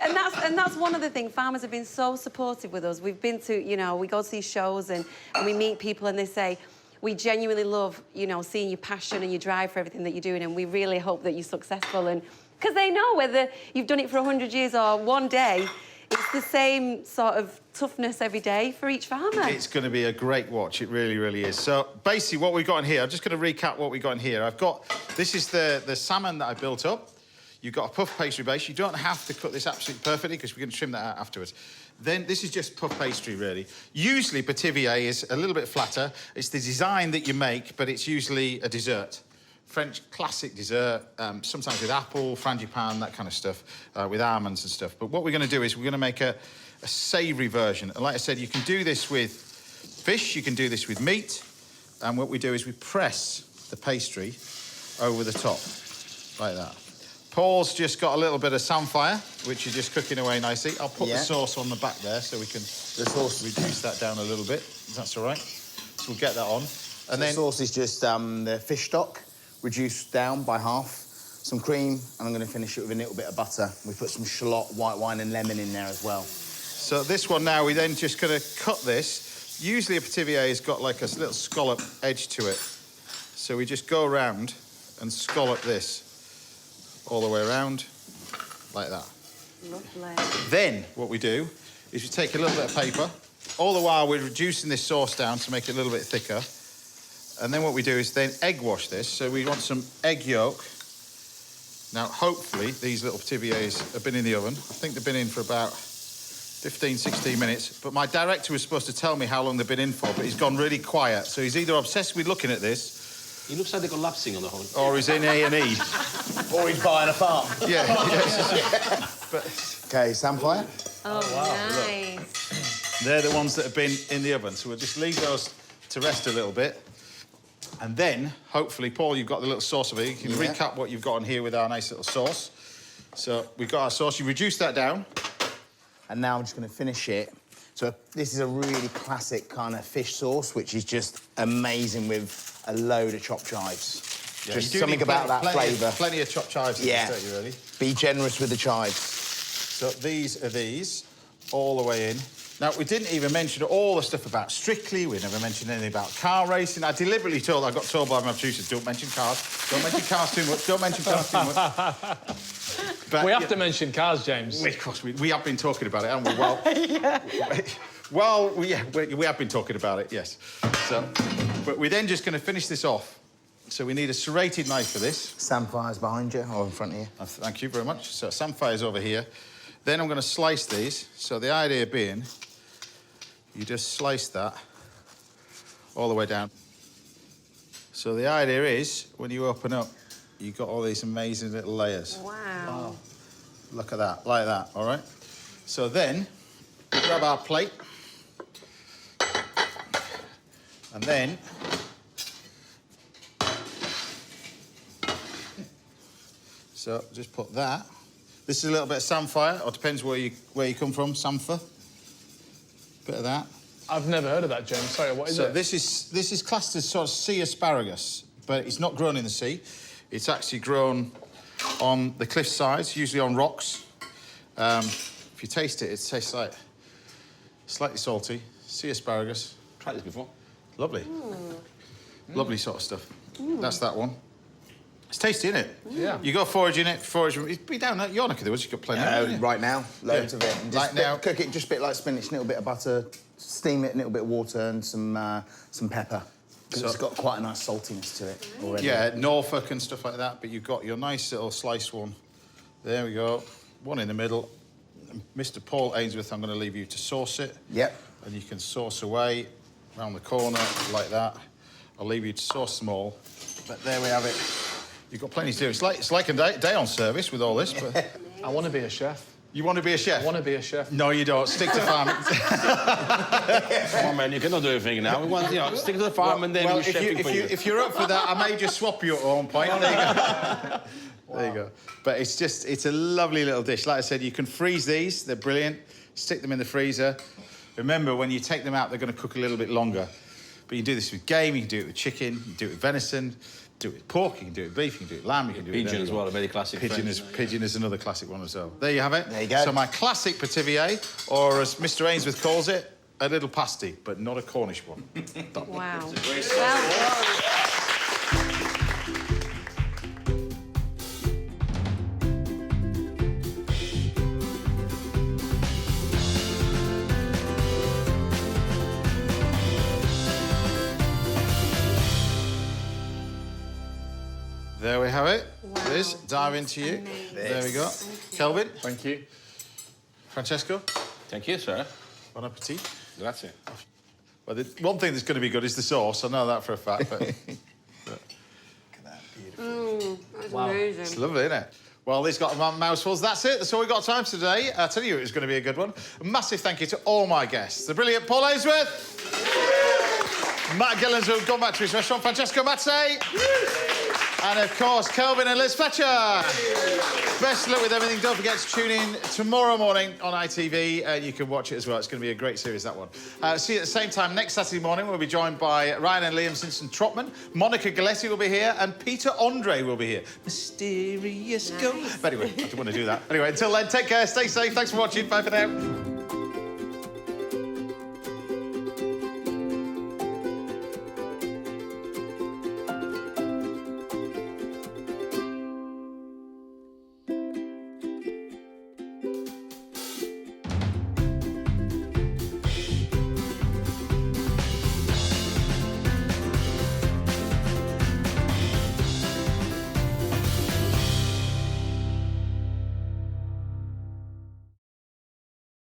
and that's one of the things. Farmers have been so supportive with us. We've been to, you know, we go to these shows and we meet people and they say, we genuinely love, you know, seeing your passion and your drive for everything that you're doing, and we really hope that you're successful. And because they know whether you've done it for 100 years or one day, it's the same sort of toughness every day for each farmer. It's going to be a great watch. It really, really is. So basically what we've got in here, I'm just going to recap what we've got in here. This is the salmon that I built up. You've got a puff pastry base. You don't have to cut this absolutely perfectly because we're going to trim that out afterwards. Then this is just puff pastry, really. Usually Pithivier is a little bit flatter. It's the design that you make, but it's usually a dessert. French classic dessert, sometimes with apple, frangipane, that kind of stuff, with almonds and stuff. But what we're going to do is we're going to make a savoury version. And like I said, you can do this with fish, you can do this with meat. And what we do is we press the pastry over the top, like that. Paul's just got a little bit of samphire, which is just cooking away nicely. I'll put the sauce on the back there so we can reduce that down a little bit. That's all right. So we'll get that on. And then the sauce is just the fish stock, reduced down by half, some cream, and I'm going to finish it with a little bit of butter. We put some shallot, white wine and lemon in there as well. So this one now, we're then just going to cut this. Usually a Pithivier has got like a little scallop edge to it. So we just go around and scallop this all the way around, like that. Lovely. Then what we do is we take a little bit of paper. All the while we're reducing this sauce down to make it a little bit thicker. And then what we do is then egg wash this. So we want some egg yolk. Now, hopefully, these little Pithiviers have been in the oven. I think they've been in for about 15, 16 minutes. But my director was supposed to tell me how long they've been in for, but he's gone really quiet. So he's either obsessed with looking at this... He looks like they're collapsing on the whole... Or he's in A&E. Or he's buying a farm. Yeah. OK, samphire. Oh, wow. Nice. They're the ones that have been in the oven. So we'll just leave those to rest a little bit. And then, hopefully, Paul, you've got the little sauce over here. You can recap what you've got on here with our nice little sauce. So we've got our sauce. You reduce that down. And now I'm just going to finish it. So this is a really classic kind of fish sauce, which is just amazing with a load of chopped chives. Yeah, just something about that flavour. Plenty of chopped chives in this, don't you, really? Be generous with the chives. So these are these, all the way in. Now, we didn't even mention all the stuff about Strictly. We never mentioned anything about car racing. I deliberately got told by my producers, don't mention cars. Don't mention cars too much. Don't mention cars too much. But, we have to mention cars, James. Of course, we have been talking about it, haven't we? Well, we have been talking about it, yes. So, but we're then just going to finish this off. So we need a serrated knife for this. Samphire's behind you, or in front of you. Thank you very much. So samphire's over here. Then I'm going to slice these. So the idea being, you just slice that all the way down. So the idea is, when you open up, you've got all these amazing little layers. Wow. Look at that, like that, all right? So then, grab our plate. And then... So just put that. This is a little bit of samphire, or depends where you come from, samphire. Bit of that. I've never heard of that, James. Sorry, what is it? So this is classed as sort of sea asparagus, but it's not grown in the sea. It's actually grown on the cliff sides, usually on rocks. If you taste it, it tastes like slightly salty. Sea asparagus. Tried this before. Lovely. Lovely sort of stuff. That's that one. It's tasty, isn't it? Yeah. You got forage in it, be down there. Your neck of the woods, you got plenty of it. Right now, loads of it. And just Right now. cook it just a bit like spinach, a little bit of butter, steam it, a little bit of water and some pepper. Because it's got quite a nice saltiness to it already. Yeah, Norfolk and stuff like that, but you've got your nice little sliced one. There we go. One in the middle. Mr. Paul Ainsworth, I'm going to leave you to sauce it. Yep. And you can sauce away round the corner like that. I'll leave you to sauce them all. But there we have it. You've got plenty to do. It's like a day on service with all this, but... I want to be a chef. You want to be a chef? I want to be a chef. No, you don't. Stick to farming. Come on, man, you cannot do everything now. We want, stick to the farm and then we're chefing for you. If you're up for that, I may just swap you at one point. There you go. There you go. But it's a lovely little dish. Like I said, you can freeze these. They're brilliant. Stick them in the freezer. Remember, when you take them out, they're going to cook a little bit longer. But you can do this with game, you can do it with chicken, you can do it with venison, do it with pork, you can do it with beef, you can do it with lamb, you can do it with Pigeon as well, a very classic. Pigeon is another classic one as well. There you have it. There you go. So my classic pativier, or as Mr. Ainsworth calls it, a little pasty, but not a Cornish one. Wow. Well, There we have it. Wow. Liz, dive into you. Amazing. There we go. Thank you. Kelvin. Thank you. Francesco. Thank you, sir. Bon appetit. Grazie. Well, the one thing that's going to be good is the sauce. I know that for a fact. But That's amazing. it's lovely, isn't it? Well, Liz got mouthfuls. That's it. That's all we've got time for today. I tell you, it was going to be a good one. A massive thank you to all my guests. The brilliant Paul Ainsworth. Matt Gillan, who's gone back to his restaurant. Francesco Mazzei. And, of course, Kelvin and Liz Fletcher. Best of luck with everything. Don't forget to tune in tomorrow morning on ITV. You can watch it as well. It's going to be a great series, that one. See you at the same time next Saturday morning. We'll be joined by Ryan and Liam Simpson-Trotman. Monica Galetti will be here. And Peter Andre will be here. Mysterious ghost. But anyway, I didn't want to do that. Anyway, until then, take care. Stay safe. Thanks for watching. Bye for now.